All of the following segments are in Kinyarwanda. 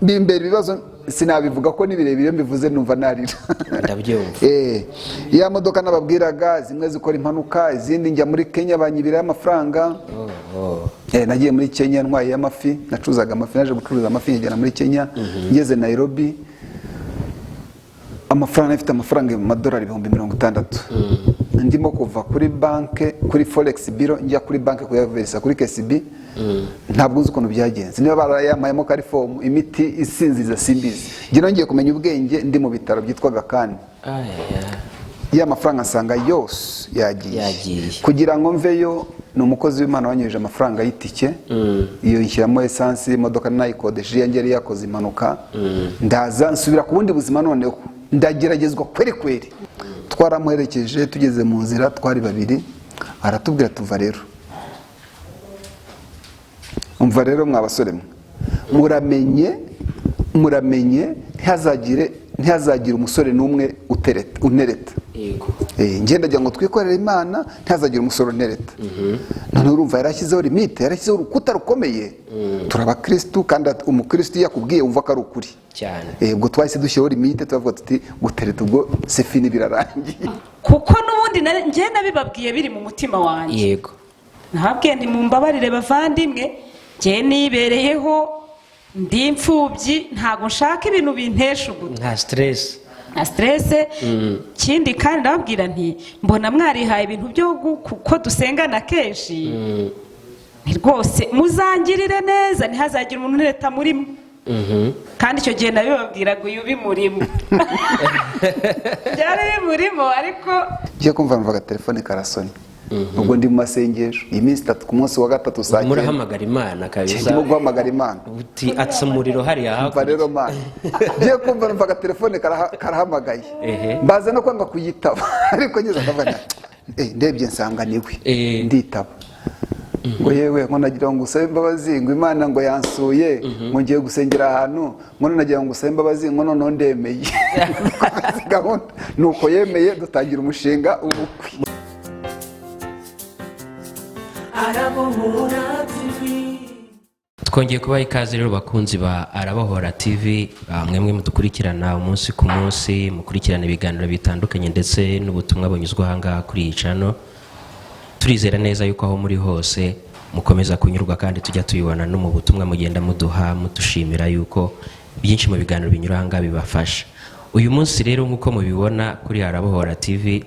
bimbera ibibazo sinabivuga ko nibirebire mbivuze numva narira. Ndabyumva. Ya modoka nababwiraga zimwe zikora impanuka, izindi njya muri Kenya banyibira amafaranga. Nagiye muri Kenya ntwaye amafi, nacuzaga amafi, naje gucuruza amafi ngena muri Kenya, ngeze Nairobi. Amafaranga afite amafaranga mu madolari 60,000. Ndimo kuva kuri banke, kuri Forex Bureau njya kuri banke kuyaverisa kuri KCB. Ntabwo nzi ukuntu byagenze. Niba barayamayemo karifomu imiti isinziza simbizi. Ngiye ngiye kumenya ubwenge ndi mu bitaro byitwaga Kani. Ya mafaranga nsanga yose yagiye. Kugira ngo mveyo ni umukozi w'Imana wanyuje amafaranga y'itike. Iyo nshyiramo essence imodoka nayikodeshe yangere yakoze impanuka. Ndaza nsubira ku bundi buzima noneho. Ndageragezwa kweri. Twaramuherekeje tugeze mu nzira twari babiri. Aratubwira tuva rero. Umva rero mwabasore muramenye ntihazagire umusore n'umwe unereta. Yego. Ngenda jya ngo twikorere Imana ntihazagire umusore unereta. None urumva yarashyizeho limite, yarashyizeho urukuta rukomeye. Turaba Kristo kandi umukristo yakubwiye umva ko ari ukuri. Cyane. Ubwo twahise dushyiraho limite tuvuga tuti gutereta ubwo sefini birarangiye. Kuko n'ubundi njye nabibabwiye biri mu mutima wanjye. Yego. Ntabwiye ndi mu mbabarire bavandimwe, njye nibereyeho ndi imfubyi, ntago nshaka ibintu bintesha ubuto. Nta stress. Kindi kandi ndababwira nti mbona mwarihaye ibintu byo ko dusengana kenshi. Ni rwose muzangirire neza ntihazagire umuntu leta murimo. Kandi icyo gihe nabibabwiraga uyu bimurimo. Byari bimurimo ariko ngiye kumva mvaga telefone karasoni. Ubwo ndi mu masengesho iminsi 3 ku munsi wa gatatu saa 9 murahamagara Imana kabisa. Ndimo guhamagara Imana uti atsa umuriro hari aha. Mva rero Mana ngiye kumva mvaga telefone karahamagaye. Mbaza no kwanga kuyitaba ariko ngeze ndavana ndebye nsanganiwe nditaba. Ngo yewe ngo nagira ngo usabe imbabazi ngo Imana ngo yansuye ngo ngiye gusengera ahantu ngo nagira ngo usabe imbabazi ngo none ndemeye. Nuko yemeye dutangira umushinga ubukwe. Twongeye kubaha ikaze rero bakunzi ba Arabohora TV, mwemwe mudukurikirana umunsi ku munsi, mukurikirana ibiganiro bitandukanye ndetse n'ubutumwa bunyuzwa hanga kuri iyi channel. Turizera neza yuko aho muri hose mukomeza kunyurwa kandi tujya tuyibona no mu butumwa mugenda muduha mutushimira yuko byinshi mu biganiro binyura hanga bibafasha. Uyu munsi rero nkuko mubibona kuri Arabohora TV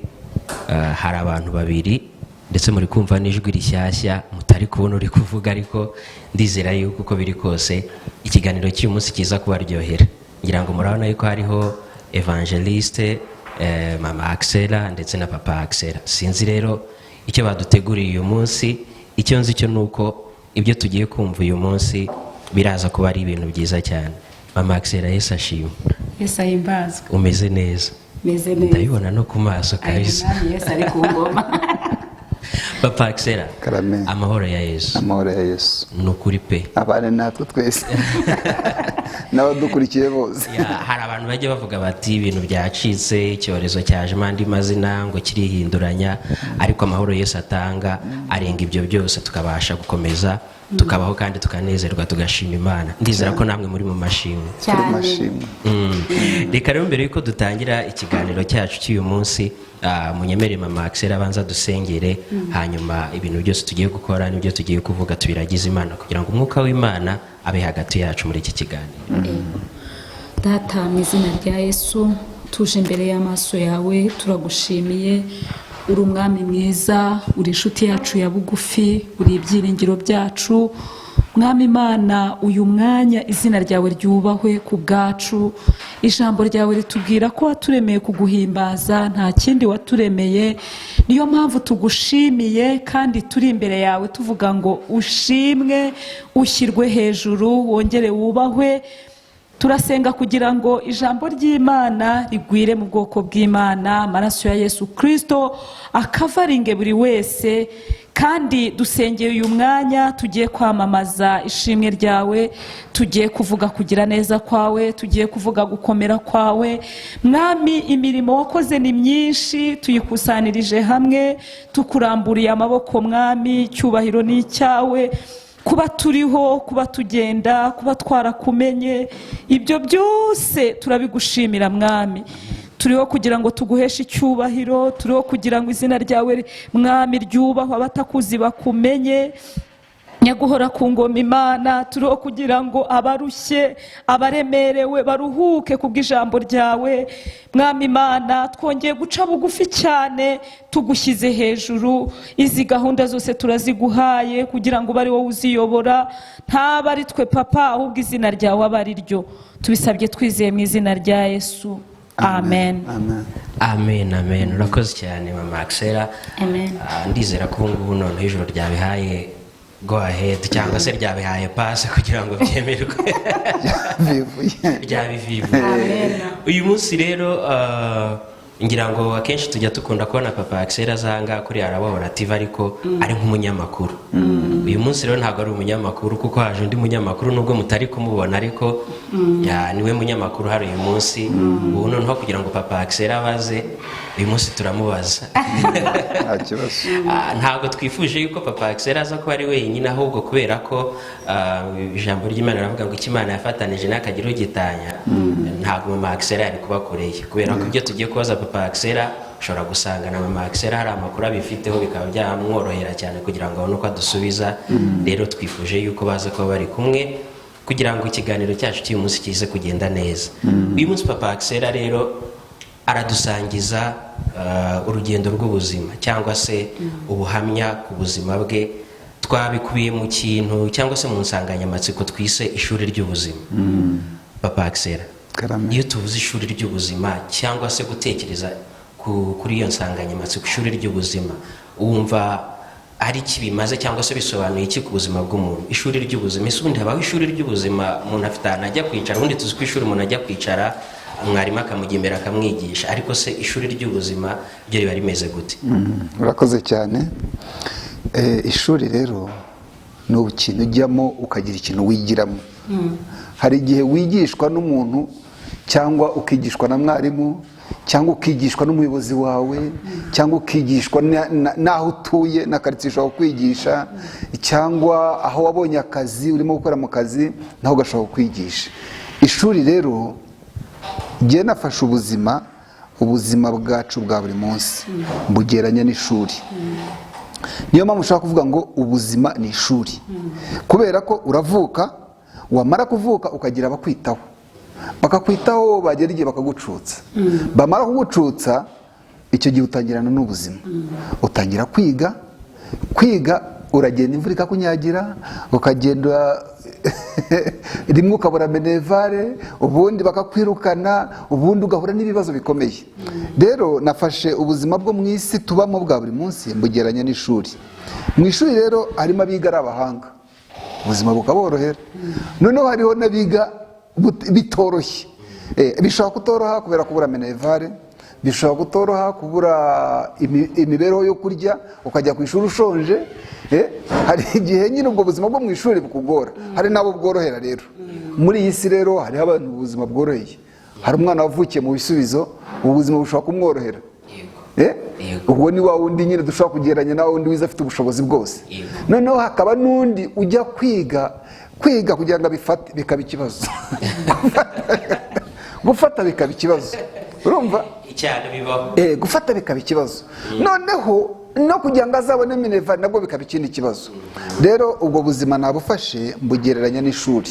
hari abantu babiri ndetse muri kumva n'ijwi rishyashya mutari kubona uri kuvuga, ariko ndizera yuko uko biri kose ikiganiro cy'uyu munsi kiza kubaryohera. Ngira ngo murabona yuko hariho Evangeliste, Mama Axela ndetse na Papa Axela. Sinzi rero icyo baduteguriye uyu munsi, icyo nzi cyo nuko ibyo tugiye kumva uyu munsi biraza kuba ari ibintu byiza cyane. Mama Axela, Yesu ashimwe. Yesu ahimbazwe. Umeze neza? Meze neza. Ndabibona no ku maso kabisa. Yesu ari ku ngoma. Papa Axela, amahoro ya Yesu. Amahoro ya Yesu. Nukuri pe. Abane natwe twese. N'abadukurikiye bose. Hari abantu bajye bavuga bati ibintu byacitse, icyorezo cyaje mandi mazina ngo kirihinduranya, ariko amahoro Yesu atanga arenga ibyo byose tukabasha gukomeza tukabaho kandi tukanezerwa tugashima Imana. Ndizera ko namwe muri mu mashimwe. Reka rero mbere yuko dutangira ikiganiro cyacu cy'uyu munsi, munyemere Mama Axela abanza dusengere, hanyuma ibintu byose tugiye gukora n'ibyo tugiye kuvuga tubiragize Imana kugira ngo umwuka w'Imana abe hagati yacu muri iki kiganiro. Data, mu izina rya Yesu tuje imbere y'amaso yawe, turagushimiye. Uri umwami mwiza, uri inshuti yacu ya bugufi, uri ibyiringiro byacu. Mwami Imana, uyu mwanya izina ryawe ryubahwe ku bwacu. Ijambo ryawe ritubwira ko waturemeye kuguhimbaza, nta kindi waturemeye. Niyo mpamvu tugushimiye kandi turi imbere yawe tuvuga ngo ushimwe, ushyirwe hejuru, wongere wubahwe. Turasenga kugira ngo ijambo ry'Imana rigwire mu bwoko bw'Imana, amaraso ya Yesu Kristo akavaringe buri wese. Kandi dusengeye uyu mwanya tugiye kwamamaza ishimwe ryawe, tugiye kuvuga kugira neza kwawe, tugiye kuvuga gukomera kwawe. Mwami, imirimo wakoze ni myinshi, tuyikusanirije hamwe tukuramburiye amaboko. Mwami, cyubahiro ni icyawe kuba turiho, kuba tugenda, kuba twarakumenye, ibyo byose turabigushimira mwami. Turiho kugira ngo tuguheshe icyubahiro, turiho kugira ngo izina ryawe mwami ryubahwe, abatakuzi bakumenye, nyaguhora ku ngoma Imana. Turiho kugira ngo abarushye, abaremerewe baruhuke kubw'ijambo ryawe mwami Imana. Twongeye guca bugufi cyane, tugushyize hejuru. Izi gahunda zose turaziguhaye kugira ngo bari wowe uziyobora, ntaba ari twe papa, ahubwo izina ryawe aba ari ryo. Tubisabye twizeye mu izina rya Yesu, amen. Amen, amen. Urakoze cyane mama Axela. Amen. Ndizera ko ubu ngubu noneho ijoro ryabihaye go ahead cyangwa se ryabihaye pass kugira ngo byemerwe. Ryabivivuye. Uyu munsi rero ngira ngo akenshi tujya dukunda kubona papa Axela azanga kuri Arabohora TV ariko ari nk'umunyamakuru. Uyu munsi rero ntabwo ari umunyamakuru kuko haje undi munyamakuru nubwo mutari kumubona, ariko niwe munyamakuru hari uyu munsi. Ubu noneho kugira ngo papa Axela abaze uyu munsi turamubaza. Ntabwo twifuje yuko papa Axela aza kuba ari wenyine, ahubwo kubera ko ijambo ry'Imana ravuga ngo ikimana yafatanije n'akagira ugitanya, ntabwo mama Axela yari kubakoreye, kubera ko ibyo tugiye kubaza papa Axela ushobora gusanga na mama Axela hari amakuru abifiteho bikaba byamworohera cyane kugira ngo abone uko adusubiza. Rero twifuje yuko baza kuba bari kumwe kugira ngo ikiganiro cyacu cy'uyu munsi kize kugenda neza. Uyu munsi papa Axela rero aradusangiza urugendo rw'ubuzima cyangwa se ubuhamya ku buzima bwe, twabikubiye mu kintu cyangwa se mu nsanganyamatsiko twise ishuri ry'ubuzima. Papa Axela, iyo tuvuze ishuri ry'ubuzima cyangwa se gutekereza kuri iyo nsanganyamatsiko ishuri ry'ubuzima, wumva ari iki bimaze cyangwa se bisobanuye iki ku buzima bw'umuntu? Ishuri ry'ubuzima, ese ubundi habaho ishuri ry'ubuzima umuntu afite ahantu ajya kwicara? Ubundi tuzi ko ishuri umuntu ajya kwicara mwarimu akamujya imbere akamwigisha, ariko se ishuri ry'ubuzima ryo riba rimeze gute? Urakoze cyane. Ishuri rero ni ikintu ujyamo ukagira ikintu wigiramo. Hari igihe wigishwa n'umuntu cyangwa ukigishwa na mwarimu cyangwa ukigishwa n'umuyobozi wawe cyangwa ukigishwa n'aho utuye na karitsiye ushobora kwigisha, cyangwa aho wabonye akazi urimo gukora mu kazi naho ugashobora kwigisha. Ishuri rero njye nafashe ubuzima bwacu bwa buri munsi mbugeranya n'ishuri. Niyo mpamvu ushaka kuvuga ngo ubuzima ni ishuri, kubera ko uravuka, wamara kuvuka ukagira abakwitaho, bakakwitaho, bagera igihe bakagucutsa. Bamara kugucutsa, icyo gihe utangirana n'ubuzima. Utangira kwiga uragenda imvura ikakunyagira, ukagenda rimwe ukabura menevare, ubundi bakakwirukana, ubundi ugahura n'ibibazo bikomeye. Rero nafashe ubuzima bwo mu isi tubamo bwa buri munsi mbugeranya n'ishuri. Mu ishuri rero harimo abiga ari abahanga, ubuzima bukaborohera. Noneho hariho n'abiga bitoroshye. Bishobora kutoroha kubera kubura menevare, bishobora kutoroha kubura imibereho yo kurya, ukajya ku ishuri ushonje. Hari igihe nyine ubwo buzima bwo mu ishuri bukugora, hari nabo bworohera. Rero muri iyi si rero hariho abantu ubuzima bworoheye. Hari umwana wavukiye mu bisubizo, ubuzima bushobora kumworohera. Ubwo ni wa wundi nyine dushobora kugeranya na wundi wize afite ubushobozi bwose. Noneho hakaba n'undi ujya kwiga kugira ngo bifate bikaba ikibazo. Gufata bikaba ikibazo, urumva? Cyane bibaho. Gufata bikaba ikibazo. Noneho no kugira ngo azabone minervari nabwo bikaba ikindi kibazo. Rero ubwo buzima nabufashe mbugereranya n'ishuri.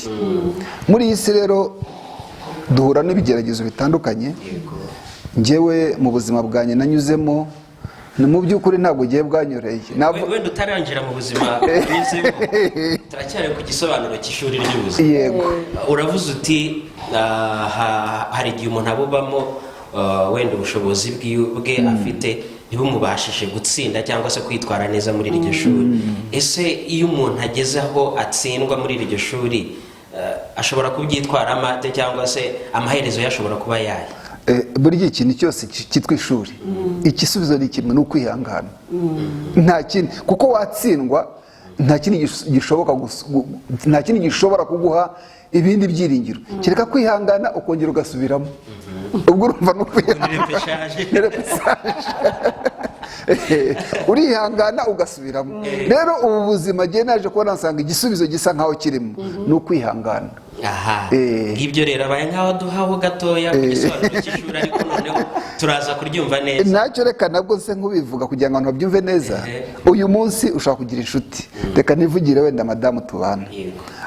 Muri iyi si rero duhura n'ibigeragezo bitandukanye. Njyewe mu buzima bwanjye nanyuzemo, mu by'ukuri ntabwo ugiye bwanyoreye. Wenda utarangira mu buzima bizemo, turacyari ku gisobanuro cy'ishuri ry'ubuzima. Yego. Uravuze uti hari igihe umuntu abubamo wenda ubushobozi bwe afite ntibumubashije gutsinda cyangwa se kwitwara neza muri iryo shuri. Ese iyo umuntu ageze aho atsindwa muri iryo shuri, ashobora kubyitwaramo ate cyangwa se amaherezo yashobora kuba yayo? Buri gihe ikintu cyose cyitwa ishuri, igisubizo ni kimwe, ni ukwihangana. Nta kindi, kuko watsindwa nta kindi gishobora kuguha ibindi byiringiro kereka kwihangana ukongera ugasubiramo. Ubwo urumva no kwihangana. urihangana ugasubiramo. Rero ubu buzima ngiye naje kubona nsanga igisubizo gisa nkaho kirimo ni ukwihangana. aha ngibyo rero abaye nkaho duhaho gatoya ku gisobanuro cy'ishuri, ariko noneho turaza kuryumva neza. Ntacyo, reka nabwo se nk'ubivuga kugira ngo abantu babyumve neza. Uyu munsi ushobora kugira inshuti, reka nivugire wenda madamu tubana,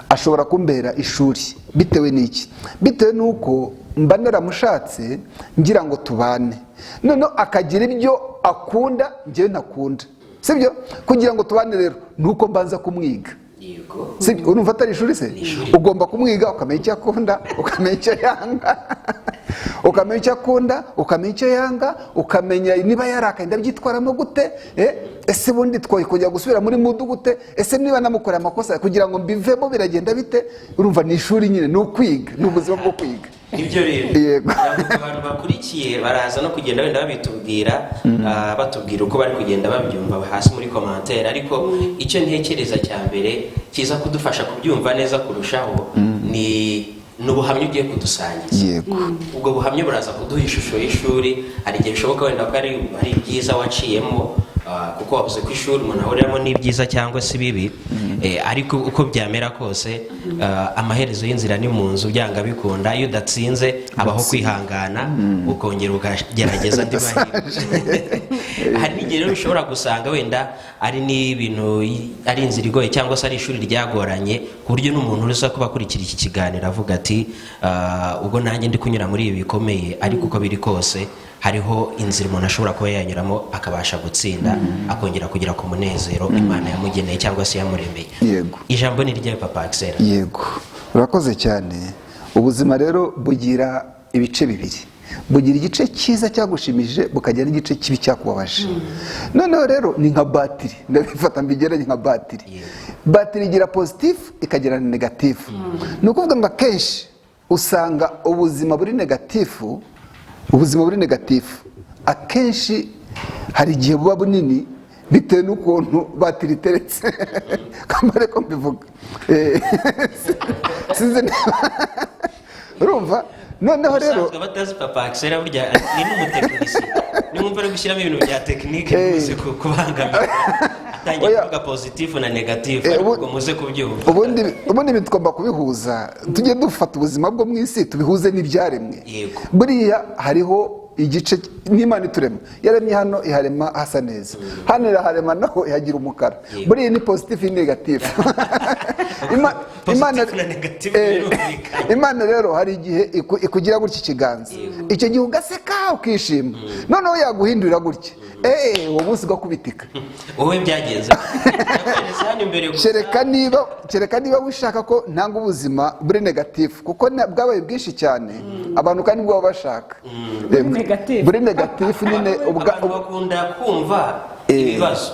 ashobora kumbera ishuri. Bitewe n'iki? Bitewe n'uko mba naramushatse ngira ngo tubane, noneho akagira ibyo akunda njyewe ntakunda, sibyo? Kugira ngo tubane rero nuko mbanza kumwiga. Sibyo? Urumva atari ishuri se? Ugomba kumwiga ukamenya icyo akunda, ukamenya icyo yanga, ukamenya icyo akunda, ukamenya icyo yanga, ukamenya niba yarakaye ndabyitwaramo gute, ese bundi twoye kujya gusubira muri mudu gute, ese niba namukoreye amakosa kugira ngo mbivemo biragenda bite. Urumva ni ishuri nyine, ni ukwiga, ni ubuzima bwo kwiga. Ibyo rero abantu bakurikiye baraza no kugenda wenda babitubwira, batubwira uko bari kugenda babyumva hasi muri commentaire, ariko icyo ntekereza cya mbere kiza kudufasha kubyumva neza kurushaho ni ubuhamya ugiye kudusangiza. Ubwo buhamya buraza kuduha ishusho y'ishuri. Hari igihe bishoboka wenda ko ari byiza waciyemo, kuko wavuze ko ishuri umuntu ahuriramo n'ibyiza cyangwa se bibi, ariko uko byamera kose amaherezo y'inzira ni mu nzu, byanga bikunda. Iyo udatsinze habaho kwihangana, ukongera ukagerageza andi mahirwe. Hari n'igihe rero ushobora gusanga wenda ari n'ibintu, ari inzira igoye cyangwa se ari ishuri ryagoranye, ku buryo n'umuntu uza kuba akurikira iki kiganiro avuga ati ubwo nanjye ndi kunyura muri ibi bikomeye, ariko uko biri kose hariho inzira umuntu ashobora kuba yanyuramo akabasha gutsinda, akongera kugira ku munezero Imana yamugeneye cyangwa se yamuremeye. Ijambo ni rya Papa Axel. Yego, urakoze cyane. Ubuzima rero bugira ibice bibiri, bugira igice cyiza cyagushimije, bukagira n'igice kibi cyakubabaje. Noneho rero ni nka batiri, ndabifata mbigeranye nka batiri. Batiri igira positif ikagira na negatif. Ni ukuvuga ngo akenshi usanga ubuzima buri negatifu, ubuzima buri negatifu akenshi hari igihe buba bunini bitewe n'ukuntu batiri iteretse. Kamare ko mbivuga, sinzi urumva. Noneho rero batazi Papa Axel burya ni n'umutekinisiye, nimwumva ari gushyiramo ibintu bya tekinike muze kubangamira, atangiye kuvuga positif na negatif, ubwo muze kubyumva. Ubundi tugomba kubihuza, tujye dufata ubuzima bwo mu isi tubihuze n'ibyaremwe. Buriya hariho igice n'Imana iturema, yaremye hano iharema hasa neza, hano iraharema naho ihagira umukara. Buriya ni positif ni negatif. Imana rero hari igihe ikugira gutya ikiganza, icyo gihe ugaseka ukishima, noneho yaguhindurira gutya, uwo munsi ugakubitika. Wowe byagenze kereka niba wishaka ko ntanga ubuzima buri negatif, kuko bwabaye bwinshi cyane abantu kandi bwaba bashaka buri negatif nyine. Abantu bakunda kumva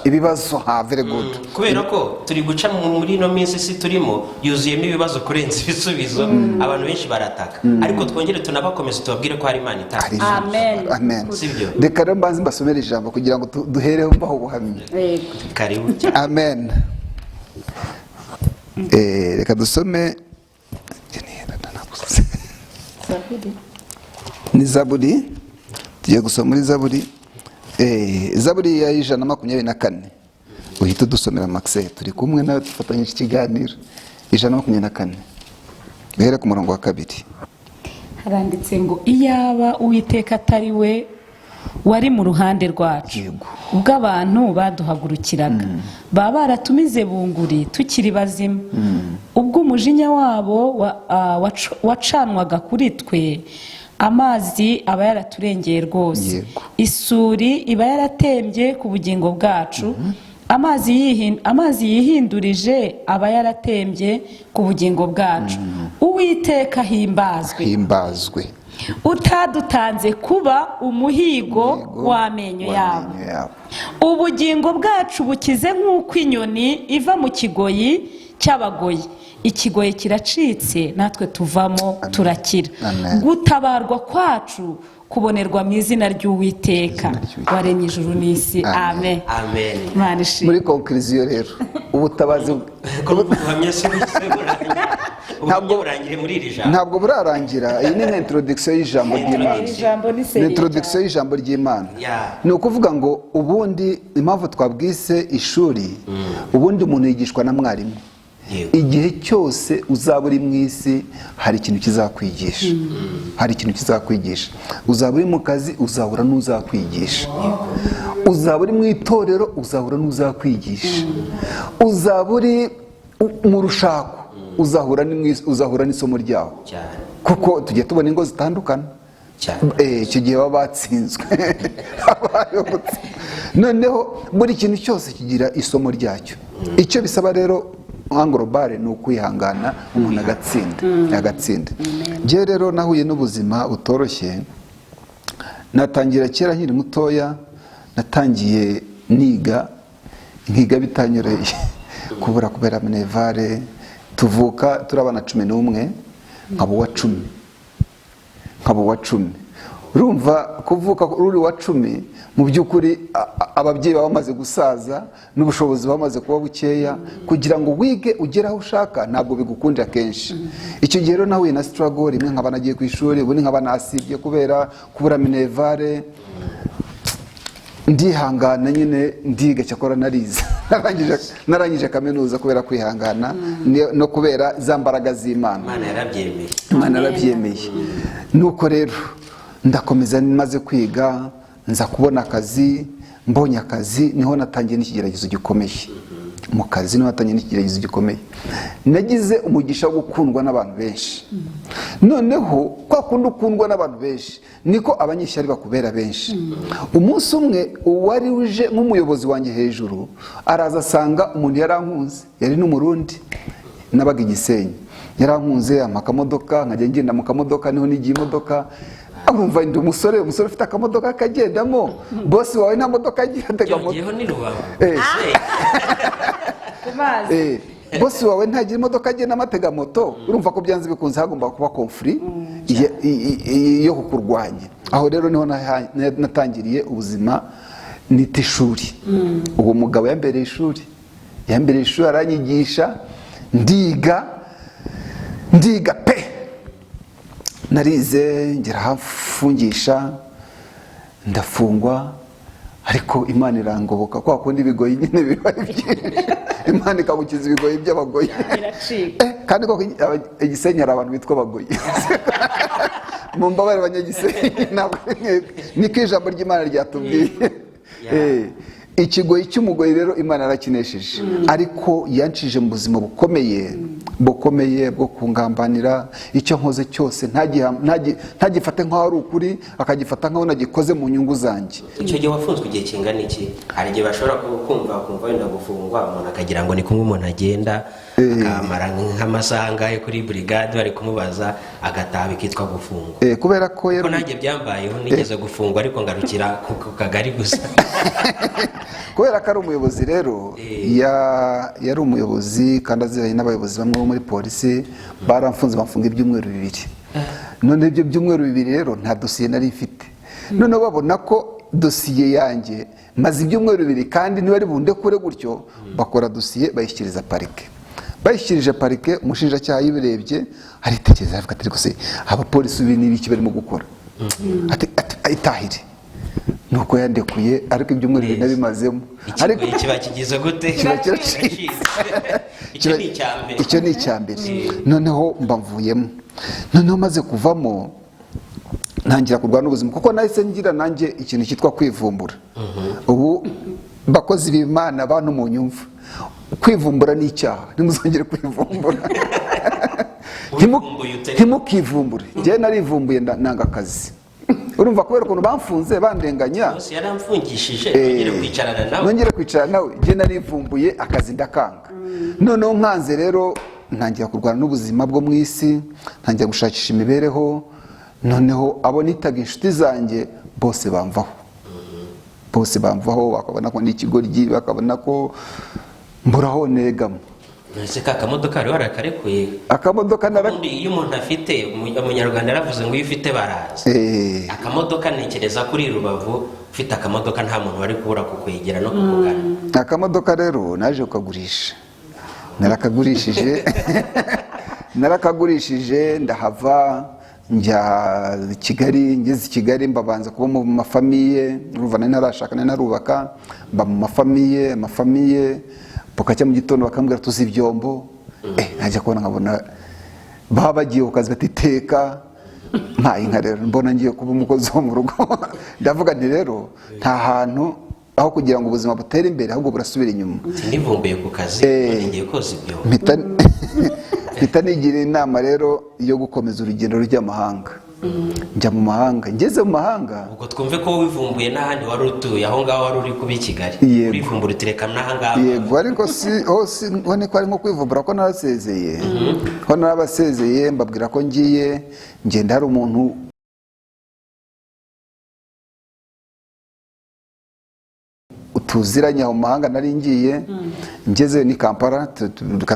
ibibazo very good, kubera ko turi guca muri ino minsi si turimo yuzuyemo ibibazo kurenza ibisubizo. Abantu benshi barataka, ariko twongere tunabakomeza tubabwire ko hari Imana itanga. Amen. Reka rero mbanze mbasomere ijambo kugira ngo duhereho mbaho ubuhamya. Karibu. Amen. Reka dusome ni Zaburi, tugiye gusoma muri Zaburi, Zaburi ya 124. Uhita udusomera Maxe, turi kumwe nawe dufatanye iki kiganiro. 124 bihere ku murongo wa 2. Haranditse ngo iyaba Uwiteka atari we wari mu ruhande rwacu, ubwo abantu baduhagurukiraga baba baratumize bunguri tukiri bazima, ubwo umujinya wabo wacanwaga kuri twe, amazi aba yaraturengeye rwose, isuri iba yaratembye ku bugingo bwacu, amazi yihindurije aba yaratembye ku bugingo bwacu. Uwiteka himbazwe, utadutanze kuba umuhigo w'amenyo yabo. Ubugingo bwacu bukize nk'uko inyoni iva mu kigoyi cy'abagoyi, ikigoyi kiracitse natwe tuvamo turakira. Gutabarwa kwacu kubonerwa mu izina ry'Uwiteka waremye ijuru n'isi. Amen. Muri conclusion rero ubutabazi ntabwo burangire muri iri jambo. ntabwo burarangira. Iyi ni nka introduction y'ijambo ry'Imana. Iri jambo ni Ni seri introduction y'ijambo ry'Imana. Yeah. Ni ukuvuga ngo ubundi impamvu twabwise ishuri, ubundi umuntu yigishwa na mwarimu. Yego. Igihe cyose uzaba uri mu isi hari ikintu kizakwigisha. Hari ikintu kizakwigisha. Uzaba uri mu kazi, uzahura n'uzakwigisha. Uzaba uri mu itorero, uzahura n'uzakwigisha. Uzaba uri mu rushako, uzahura n'isomo ryaho. Cyane. Kuko tugiye tubona ingo zitandukana. Cyane. Icyo gihe baba batsinzwe. Noneho buri kintu cyose kigira isomo ryacyo. Icyo bisaba rero global ni ukwihangana umuntu agatsinda. Njye rero nahuye n'ubuzima utoroshye. Natangira kera nkiri mutoya, natangiye niga bitanyoroheye. Kubera minevare, tuvuka turabana 11, nkaba uwa 10. Urumva kuvuka uri wa 10 mu by'ukuri ababyeyi baba bamaze gusaza n'ubushobozi bamaze kuba bukeya, kugira ngo wige ugere aho ushaka ntabwo bigukundira kenshi. Icyo gihe rero nahuye na struggle, rimwe nkaba nagiye ku ishuri, ubundi nkaba nasibye kubera kubura minevare. Ndihangana nyine ndiga, cyakora narize. Narangije kaminuza kubera kwihangana no kubera za mbaraga z'Imana. Imana yarabyemeye. Nuko rero ndakomeza, maze kwiga nza kubona akazi. Mbonye akazi niho natangiye n'ikigeragezo gikomeye. Mu kazi niho natangiye n'ikigeragezo gikomeye. Nagize umugisha wo gukundwa n'abantu benshi. Noneho kwa kundi ukundwa n'abantu benshi niko abanyeshyari bakubera benshi. Umunsi umwe uwari uje nk'umuyobozi wanjye hejuru araza asanga umuntu yarankunze, yari n'umurundi, nabaga i Gisenyi. Yarankunze, ampa akamodoka, nkajya ngenda mu kamodoka, niho nigiye imodoka. Urumva ndi umusore ufite akamodoka kagendamo, boss wawe nta modoka agira, atega moto. Yongeyeho ni Rubavu. Boss wawe ntagira imodoka agenda amatega moto. Urumva ko byanze bikunze hagomba kuba conflict yo kukurwanya. Aho rero niho natangiriye ubuzima nita ishuri. Uwo mugabo yambereye ishuri aranyigisha, ndiga pe. Narize ngera hafungisha, ndafungwa, ariko Imana irangoboka. Kwa kundi ibigoyi nyine biba byinshi, Imana ikagukiza ibigoyi by'abagoyi. Kandi ko Igisenyi hari abantu bitwa abagoyi. Mu mbabare abanyagisenyi ntabwo niko ijambo ry'Imana ryatubwiye. Ikigoyi cy'umugoyi rero Imana yarakinesheje, ariko yancije mu buzima bukomeye bwo kungambanira. Icyo nkoze cyose ntagifate nk'aho ari ukuri, akagifata nk'aho nagikoze mu nyungu zanjye. Icyo gihe wafunzwe igihe kingana iki? Hari igihe bashobora kumva wenda gufungwa umuntu akagira ngo ni kumwe umuntu agenda akamara nk'amasaha angahe kuri brigade bari kumubaza, agataha bikitwa gufungwa. Kubera ko rero nanjye byambayeho, nigeze gufungwa ariko ngarukira ku kagari gusa. Kubera ko ari umuyobozi rero, yari umuyobozi kandi aziranye n'abayobozi bamwe bo muri polisi, baramfunze bamfunga ibyumweru 2. None ibyo byumweru 2 rero nta dosiye nari mfite. None babona ko dosiye yanjye maze ibyumweru 2 kandi niba ari bunde kure gutyo, bakora dosiye bayishyikiriza parike. Bayishyikirije parike, umushinjacyaha yibirebye aritekereza, avuga ati ariko se abapolisi ubi n'ibiki barimo gukora? Ati itahire. Nuko yandekuye, ariko ibyumweru 2 nabimazemo. Ariko kiba kigize gute? Icyo ni icyambere. Noneho mbavuyemo. Noneho maze kuvamo ntangira kurwana n'ubuzima, kuko nahise ngira nanjye ikintu cyitwa kwivumbura. Ubu bakozi b'Imana abantu mu nyumva, kwivumbura ni icyaha, nimuzongere kwivumbura. Ntimukivumbure. Njye narivumbuye nanga akazi. Urumva kubera ukuntu bamfunze bandenganya, bose yaramfungishije, nongere kwicara nawe. Njye narivumbuye akazi ndakanga. Noneho nkanze rero ntangira kurwana n'ubuzima bwo mu isi, ntangira gushakisha imibereho. Noneho abo nitaga inshuti zanjye bose bamvaho, bakabona ko n'ikigoryi, bakabona ko mburaho negamo. Ese kakamodoka ari warakarekuye? Akamodoka ubundi iyo umuntu afite, umunyarwanda yaravuze ngo iyo ufite baraza. Akamodoka ntekereza kuri Rubavu, ufite akamodoka nta muntu wari kubura kukwegera no kukugana. Akamodoka rero naje kukagurisha, narakagurishije narakagurishije ndahava njya Kigali. Ngeze i Kigali mbabanza kuba mu mafamiye, urumva nari narashaka nari narubaka, mba mu mafamiye bukacya mu gitondo bakambwira tuzi ibyombo, najya kubona nkabona baba bagiye ku kazi batiteka mpaye inka. Rero mbona ngiye kuba umukozi wo mu rugo ndavuga nti rero nta hantu aho kugira ngo ubuzima butere imbere ahubwo burasubira inyuma. nivumbuye ku kazi ngiye koza ibyo mpita nigira inama rero yo gukomeza urugendo rw'amahanga. Njya mu mahanga, ngeze mu mahanga ubwo twumve ko wivumbuye n'ahandi wari utuye, aho ngaho wari uri kuba i Kigali urivumbura utireka n'ahangaha. Yego, ariko hone ko ari nko kwivumbura ko narasezeye. Ko narabasezeye mbabwira ko ngiye ngenda, hari umuntu tuziranye mu mahanga nari ngiye. Ngeze ni Kampala,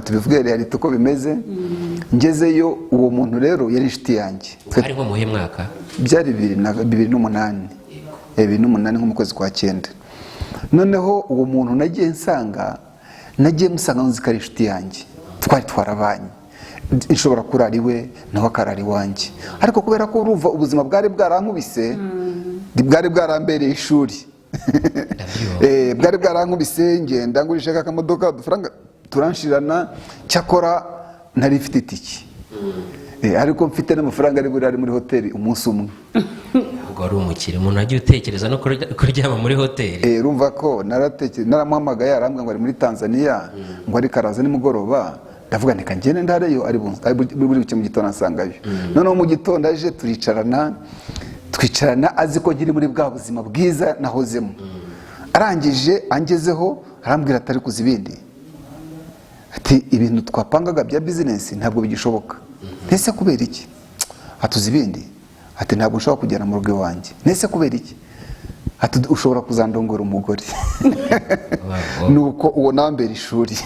tubivuge reality uko bimeze. Ngezeyo uwo muntu rero yari inshuti yanjye. Hari nko muhe mwaka? Byari 2008 nko mu kwezi kwa 9. Noneho uwo muntu nagiye musanga nzi ko ari inshuti yanjye, twari twarabanye, nshobora kurara iwe nawe akarara iwanjye. Ariko kubera ko urumva ubuzima bwari bwarankubise, bwari bwarambereye ishuri bwari bwarankubise, ngenda ngurisha akamodoka udufaranga turanshirana, cyakora nari mfite itiki. Ariko mfite n'amafaranga ari muri hoteli umunsi umwe. Ubwo ari umukire, umuntu agiye utekereza no kuryama muri hoteli. Urumva ko naramuhamagaye arambwira ngo ari muri Tanzania, ngo ari karaza nimugoroba. Ndavuga nti kangene ndareyo, ari buri buke mu gitondo asangayo. Noneho mu gitondo aje twicarana azi ko nkiri muri bwa buzima bwiza nahozemo. Arangije angezeho arambwira atari kuzi ibindi, ati ibintu twapangaga bya business ntabwo bigishoboka. Nese kubera iki? Atuzi ibindi, ati ntabwo ushobora kujyana mu rugo wanjye. Nese kubera iki? Ati ushobora kuzandongora umugore. Nuko uwo nambera ishuri.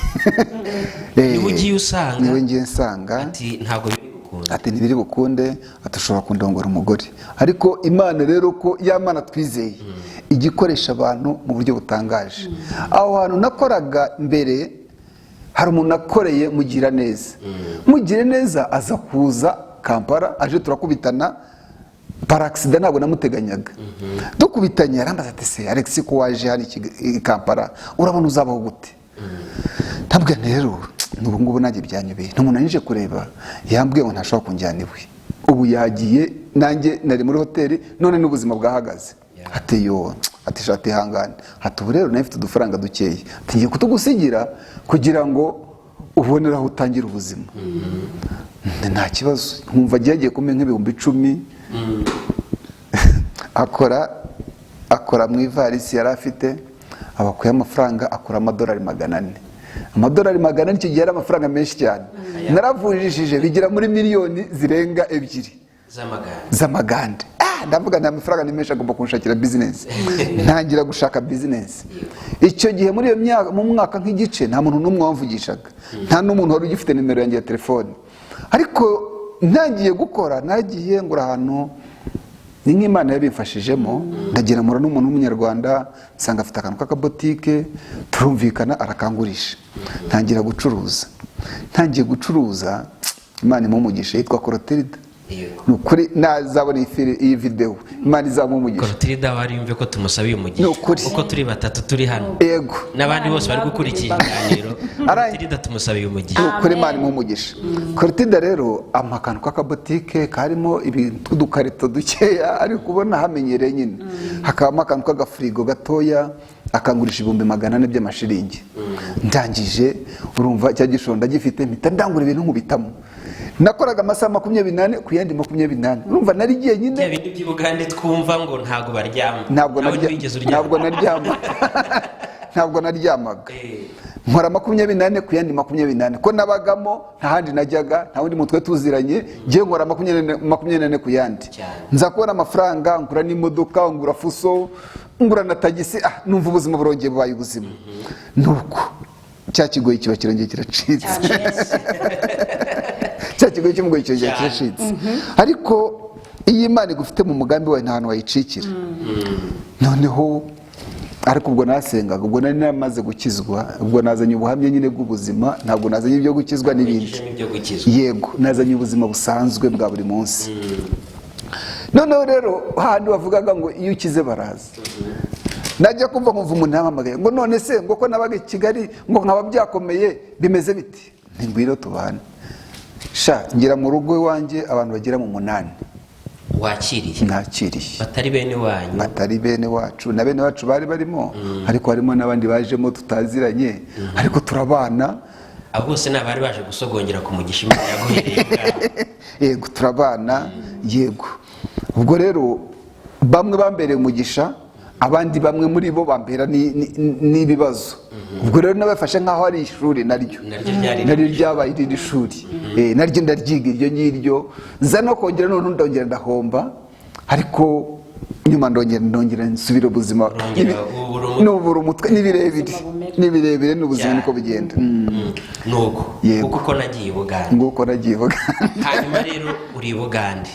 Niwe ugiye usanga? Niwe ngiye nsanga. Ati ntabwo ati ntibiri bukunde, atushobora kundongora umugore. Ariko Imana rero ko y'Imana twizeye igikoresha abantu mu buryo butangaje. Aho hantu nakoraga mbere hari umuntu nakoreye mugira neza aza kuza Kampala, aje turakubitana par accident, ntabwo namuteganyaga. Dukubitanye arambaza ati se Alex ko waje hano i Kampala urabona uzabaho gute? Ntabwo rero n'ubu ngubu nanjye byanyobeye, n'umuntu nije kureba yambwiye ngo ntashobora kunjyana iwe. Ubu yagiye, nanjye nari muri hoteli, none n'ubuzima bwahagaze. Ati yo, ati shati hangane, ati ubu rero nafite udufaranga dukeya, ati ngiye kutugusigira kugira ngo ubonera aho utangira ubuzima. Nta kibazo, nkumva agiye kumenya nk'ibihumbi 10. akora mu ivarisi yari afite, abakuye amafaranga, akora $400. $400 icyo gihe ari amafaranga menshi cyane. Naravujishije bigira muri miliyoni zirenga 2 z'amagande. Ndavuga nta mafaranga ni menshi, agomba kunshakira business. Ntangira gushaka business. Icyo gihe muri iyo myaka, mu mwaka nk'igice, nta muntu n'umwe wamvugishaga, nta n'umuntu wari ugifite nimero yanjye ya telefone. Ariko ntagiye gukora, nagiye ngura ahantu ni nk'Imana yabifashijemo. Ndagera mura n'umuntu w'umunyarwanda, nsanga afite akantu k'akabotike, turumvikana arakangurisha. Ntangiye gucuruza, Imana imumugisha, yitwa Clotilde. Nukuri nazabona iyi video, Imana izamumugisha. Clotilde wari yumve ko tumusabiye umugisha, uko turi batatu turi hano. Yego, n'abandi bose bari gukurikira ikiganiro. Clotilde tumusabiye umugisha. Nukuri Imana imumugisha. Clotilde rero ampa akantu k'akabotike karimo ibintu tw'udukarito dukeya, ari kubona hamenyereye nyine. Hakabamo akantu k'agafrigo gatoya, akangurisha 400 by'amashiringi. Ndangije urumva cya gishonda gifite, mpita ndangura ibintu nkubitamo. Nakoraga amasaha 28 ku yandi 28. Urumva nari giye nyine. Bya bintu by'Ubugande twumva ngo ntago baryama. Ntabwo naryamaga. Nkora 28 ku yandi 28. Ko nabagamo nta handi najyaga, nta wundi mutwe tuziranye, ngiye nkora 28 ku yandi. Nza kubona amafaranga, ngura n'imodoka, ngura fuso, ngura na tagisi. Numva ubuzima burongeye bubaye ubuzima. Nuko cya kigoyi kiba kirongeye kiracitse. Cya kigoyi cy'umugoyi kirongeye kiracitse. Ariko iyi Imana igufite mu mugambi wawe nta hantu wayicikira. Noneho ariko ubwo nasengaga, ubwo nari namaze gukizwa, ubwo nazanye ubuhamya nyine bw'ubuzima, ntabwo nazanye ibyo gukizwa n'ibindi. Yego, nazanye ubuzima busanzwe bwa buri munsi. Noneho rero handi bavugaga ngo iyo ukize baraza, najya kumva nkumva umuntu yampamagaye ngo none se ngo ko nabaga i Kigali ngo nkaba byakomeye bimeze biti, ngwino tubane. Sha ngira mu rugo iwanjye abantu bagera mu 8 wakiriye, nakiriye, batari bene wanyu, batari bene wacu, na bene wacu bari barimo, ariko harimo n'abandi bajemo tutaziranye, ariko turabana. abo bose nabari baje gusogongera ku mugisha Imana yaguhereye bwa. Yego turabana. Yego, ubwo rero bamwe bambereye umugisha, abandi bamwe muri bo bambera n'ibibazo. Ubwo rero nabafashe nkaho ari ishuri naryo ryabaye iri shuri, naryo ndaryiga iryo ngiryo, nza no kongera none ndongera ndahomba, ariko nyuma ndongera nsubira ubuzima n'ubura umutwe n'ibirebire n'ubuzima niko bigenda. Nuko kuko nagiye i Bugande, nguko nagiye i Bugande. Hanyuma rero uri i Bugande,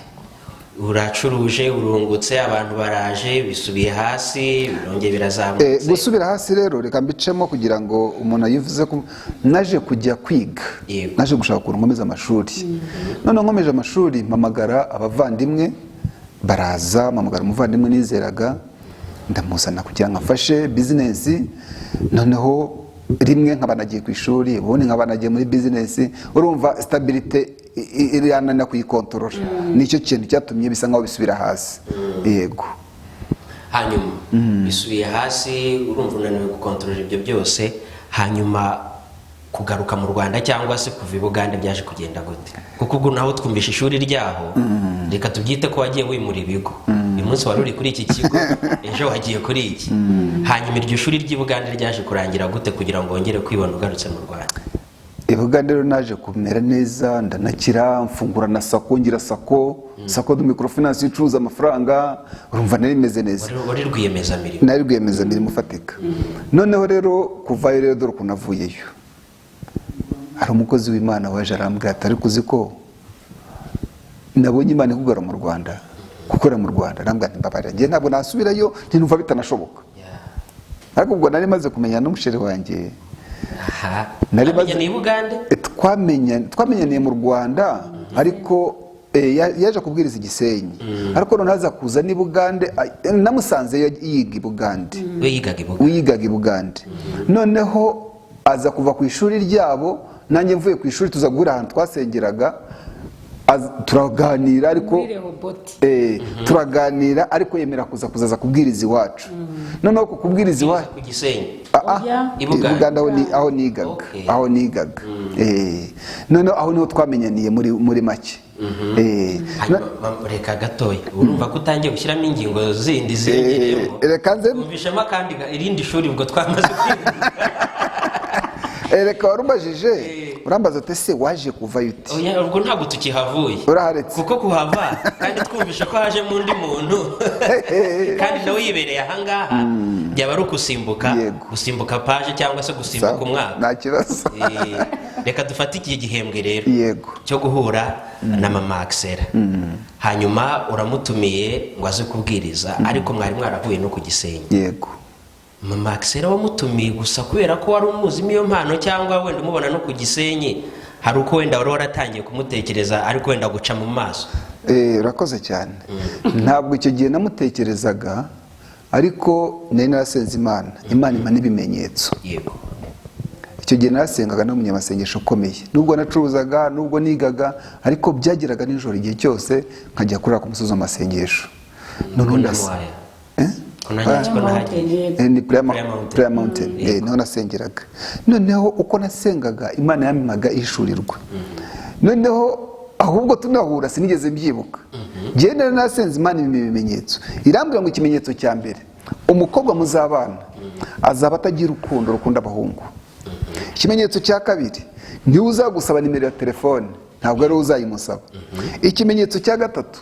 uracuruje, urungutse, abantu baraje, bisubiye hasi, birongeye birazamutse. Gusubira hasi rero reka mbicemo kugira ngo umuntu ayivuze ko naje kujya kwiga, naje gushaka ukuntu nkomeza amashuri. None nkomeje amashuri mpamagara abavandimwe, baraza, mpamagara umuvandimwe nizeraga, ndamuzana kugira ngo afashe business. Noneho rimwe nkaba nagiye ku ishuri, ubundi nkaba nagiye muri business. Urumva stabilité iriana kuyikontorora, nicyo kintu cyatumye bisa nkaho bisubira hasi. Yego, hanyuma bisubiye hasi, urumva unaniwe gukontorora ibyo byose, hanyuma kugaruka mu Rwanda cyangwa se kuva i Bugande byaje kugenda gute? Kuko ubwo naho twumvisha ishuri ryaho, reka tubyite ko wagiye wimura ibigo. Uyu munsi wari uri kuri iki kigo, ejo wagiye kuri iki. Hanyuma iryo shuri ry'i Bugande ryaje kurangira gute kugira ngo wongere kwibona ugarutse mu Rwanda? I Bugande rero naje kumera neza, ndanakira, mfungura na sako, ngira sako de microfinance icuruza amafaranga, urumva nari meze neza. Wari rwiyemezamirimo? Nari rwiyemezamirimo ufatika. Noneho rero kuvayo rero dore kunavuyeyo, hari umukozi w'Imana waje arambwira ati ariko uzi ko nabonye Imana ikugara mu Rwanda, gukora mu Rwanda. Arambwira ati mbabarira, njye ntabwo nasubirayo, ntinumva bitanashoboka. Ariko ubwo nari maze kumenya n'umusheri wanjye. Nari maze ni Bugande twamenyaniye mu Rwanda, ariko yaje kubwiriza Igisenyi, ariko none aza kuza ni Bugande, namusanze yiga i Bugande. Yigaga i Bugande. Noneho aza kuva ku ishuri ryabo, nanjye mvuye ku ishuri tuza guhura ahantu twasengeraga, turaganira, ariko turaganira, ariko yemera kuzaza kubwiriza iwacu. Noneho ku kubwiriza iwacu ku Gisenyi, i Bugande aho nigaga. Noneho aho niho twamenyaniye muri make. Reka gatoya, urumva ko utangiye gushyiramo ingingo zindi zegereyemo, reka nze umvishamo kandi irindi shuri ubwo twamaze kwiga. Reka warumajije, urambaza ute se waje kuva yute? Oya, ubwo ntabwo tukihavuye, uraharetse kuko kuhava kandi twumvisha ko haje mu ndi muntu kandi nawe yibereye ahangaha, byaba ari gusimbuka paje cyangwa se gusimbuka umwaka. Nta kibazo. Reka dufate iki gihembwe rero cyo guhura na mama Axela. Hanyuma uramutumiye ngo aze kubwiriza, ariko mwari mwarahuye no ku Gisenyi. Yego, mama Axela wamutumiye gusa kubera ko wari umuzimo iyo mpano, cyangwa wenda umubona no ku Gisenyi hari uko wenda wari waratangiye kumutekereza ariko wenda guca mu maso? Urakoze cyane. Ntabwo icyo gihe namutekerezaga, ariko nari narasenze Imana impa n'ibimenyetso. Yego, icyo gihe narasengaga n'umunyamasengesho ukomeye, nubwo nacuruzaga, nubwo nigaga, ariko byagiraga nijoro igihe cyose nkajya kurira ku musozi w'amasengesho. Ni prayer mountain, niho nasengeraga. Noneho uko nasengaga Imana yampaga ishurirwa. Noneho ahubwo tunahura sinigeze mbyibuka, njye nari nasenze Imana ibimenyetso. Irambwira ngo ikimenyetso cya mbere, umukobwa muzabana azaba atagira rukunda abahungu. Ikimenyetso cya kabiri, niwe uzagusaba nimero ya telefone, ntabwo ari uzayimusaba. Ikimenyetso cya gatatu,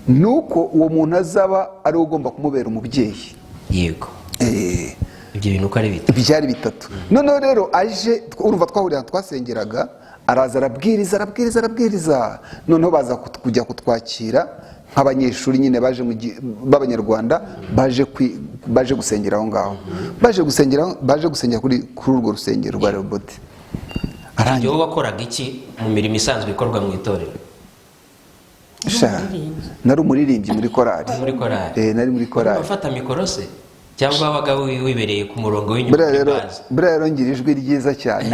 nuko uwo muntu azaba ari ugomba kumubera umubyeyi. Yego, ibyo bintu uko ari bitatu, byari bitatu. Noneho rero aje, urumva twahurira twasengeraga, araza arabwiriza. Noneho baza kujya kutwakira, nk'abanyeshuri nyine b'abanyarwanda baje gusengera aho ngaho, baje gusengera kuri urwo rusengero rwa Rehoboth. Ibyo wakoraga iki mu mirimo isanzwe ikorwa mu itorero? Nari umuririmbyi muri korali. Nari muri korali. Ufata mikoro se cyangwa wabaga wibereye ku murongo w'inyuma? Buriya rero ngira ijwi ryiza cyane.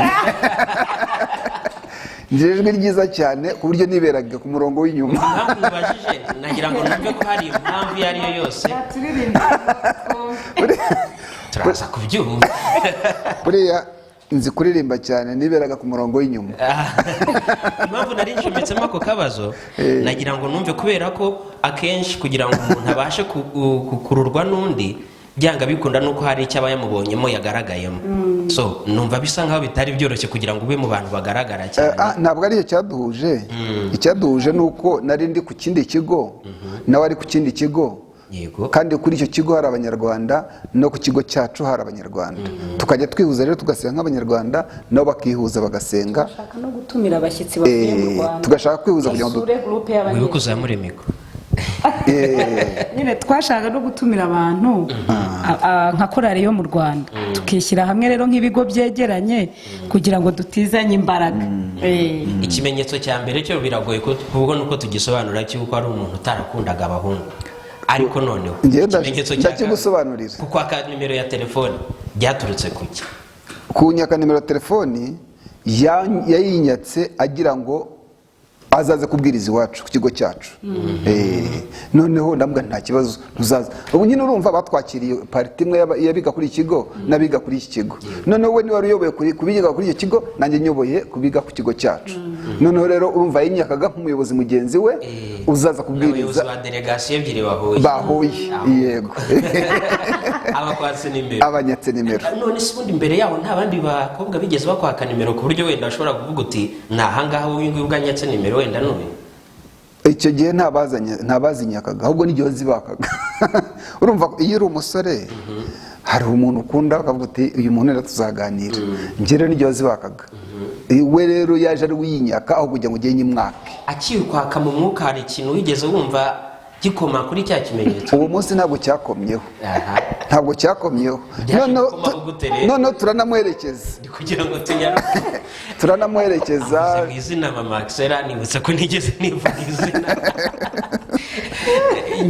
Ngira ijwi ryiza cyane ku buryo niberaga ku murongo w'inyuma. Impamvu mubajije nagira ngo numve ko hari impamvu iyo ari yo yose turaza kubyumva. Buriya nzi kuririmba cyane, niberaga ku murongo w'inyuma. Impamvu nari nshometsemo ako kabazo nagira ngo numve, kubera ko akenshi kugira ngo umuntu abashe kukururwa n'undi byanga bikunda nuko hari icyo aba yamubonyemo yagaragayemo. So numva bisa nkaho bitari byoroshye kugira ngo ube mu bantu bagaragara cyane. Ntabwo ari cyaduhuje. Icyaduhuje nuko nari ndi ku kindi kigo, nawe ari ku kindi kigo. Yego. Kandi kuri icyo kigo hari abanyarwanda, no ku kigo cyacu hari abanyarwanda. Tukajya twihuza rero tugasenga nk'abanyarwanda, nabo bakihuza bagasenga. Tugashaka no gutumira abashyitsi bavuye mu Rwanda. Tugashaka kwihuza kugira ngo wibuke uzamure mikoro. Nyine twashaka no gutumira abantu nka korali yo mu Rwanda, tukishyira hamwe rero nk'ibigo byegeranye kugira ngo dutizanye imbaraga. Ikimenyetso cya mbere cyo biragoye kubona uko tugisobanura cy'uko ari umuntu utarakundaga abahungu, ariko noneho ikimenyetso ndakigusobanurira. Kuko aka nimero ya telefone byaturutse kuki? Kunyaka nimero ya telefoni yayinyatse agira ngo azaze kubwiriza iwacu ku kigo cyacu. Noneho ndambwa nta kibazo ntuzaza. Ubu nyine urumva batwakiriye parti imwe yabiga kuri iki kigo nabiga kuri iki kigo. Noneho we ni wari uyoboye kubiga kuri icyo kigo, nanjye nyoboye kubiga ku kigo cyacu. Noneho rero urumva yinyakaga nk'umuyobozi mugenzi we uzaza kubwiriza. Abayobozi ba delegation ebyiri bahuye. Yego. Abakwatse nimero. Abanyatse nimero. None se ubundi imbere yaho nta bandi bakobwa bigeze bakwaka nimero ku buryo wenda ashobora kuvuga uti nahangaha w'ingu ubwanyatse nimero wenda none? Icyo gihe ntabazinyakaga, ahubwo n'igihe zibakaga. Urumva iyo uri umusore hari umuntu ukunda akavuga uti uyu muntu rero tuzaganira. Njye rero n'igihe zibakaga. We rero yaje ari winyaka aho kujya ngo ujye nyimwake. Akikwaka mu mwuka hari ikintu wigeze wumva gikoma kuri cya kimenyetso? Uwo munsi ntabwo cyakomyeho. Ntabwo cyakomyeho. Noneho turanamwerekeza. Kugira ngo tunyaruke. Turanamwerekeza. Mu izina Mama Axela nibutse ko nigeze nivuga izina.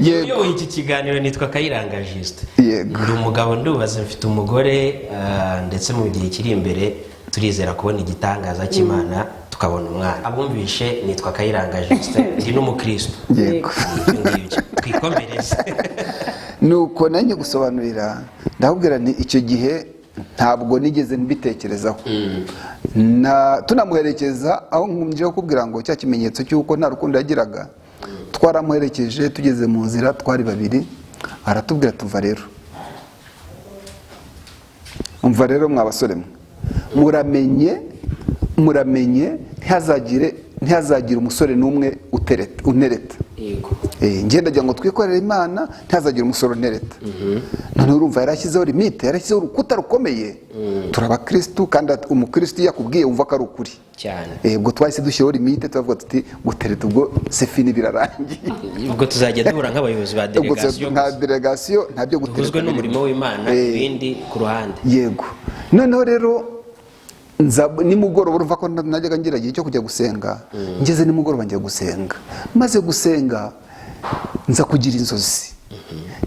Yo iki kiganiro nitwa Kayiranga Juste. Yego. Ndi umugabo ndubaze, mfite umugore ndetse mu gihe kiri imbere turizera kubona igitangaza cy'Imana tukabona umwana. Abumvishe nitwa Kayiranga Juste, ndi n'umukristo. Yego. Twikomereze. Nuko nanjye gusobanurira ndahubwira ni icyo gihe ntabwo nigeze mbitekerezaho. Tunamuherekeza aho nkumjeho kubwira ngo cya kimenyetso cy'uko nta rukundo yagiraga, twaramuherekeje tugeze mu nzira twari babiri, aratubwira tuva rero. Umva rero mwa basore mwe, muramenye ntihazagire umusore n'umwe unereta. Yego. Ngenda ndagira ngo twikorere Imana ntihazagire umusore unereta. None urumva yarashyizeho limite, yarashyizeho urukuta rukomeye. Turaba Kristo, kandi umukristo yakubwiye wumva ko ari ukuri cyane. Ubwo twahise dushyiraho limite tuvuga tuti gutereta ubwo sefini birarangiye. Ubwo tuzajya duhura nk'abayobozi ba delegation. Nta delegation, nta byo gutereta. Uzwe n'umurimo w'Imana ibindi ku ruhande. Yego. Noneho rero nimugoroba urumva ko najyaga ngira igihe cyo kujya gusenga. Ngeze nimugoroba njya gusenga. Maze gusenga nza kugira inzozi.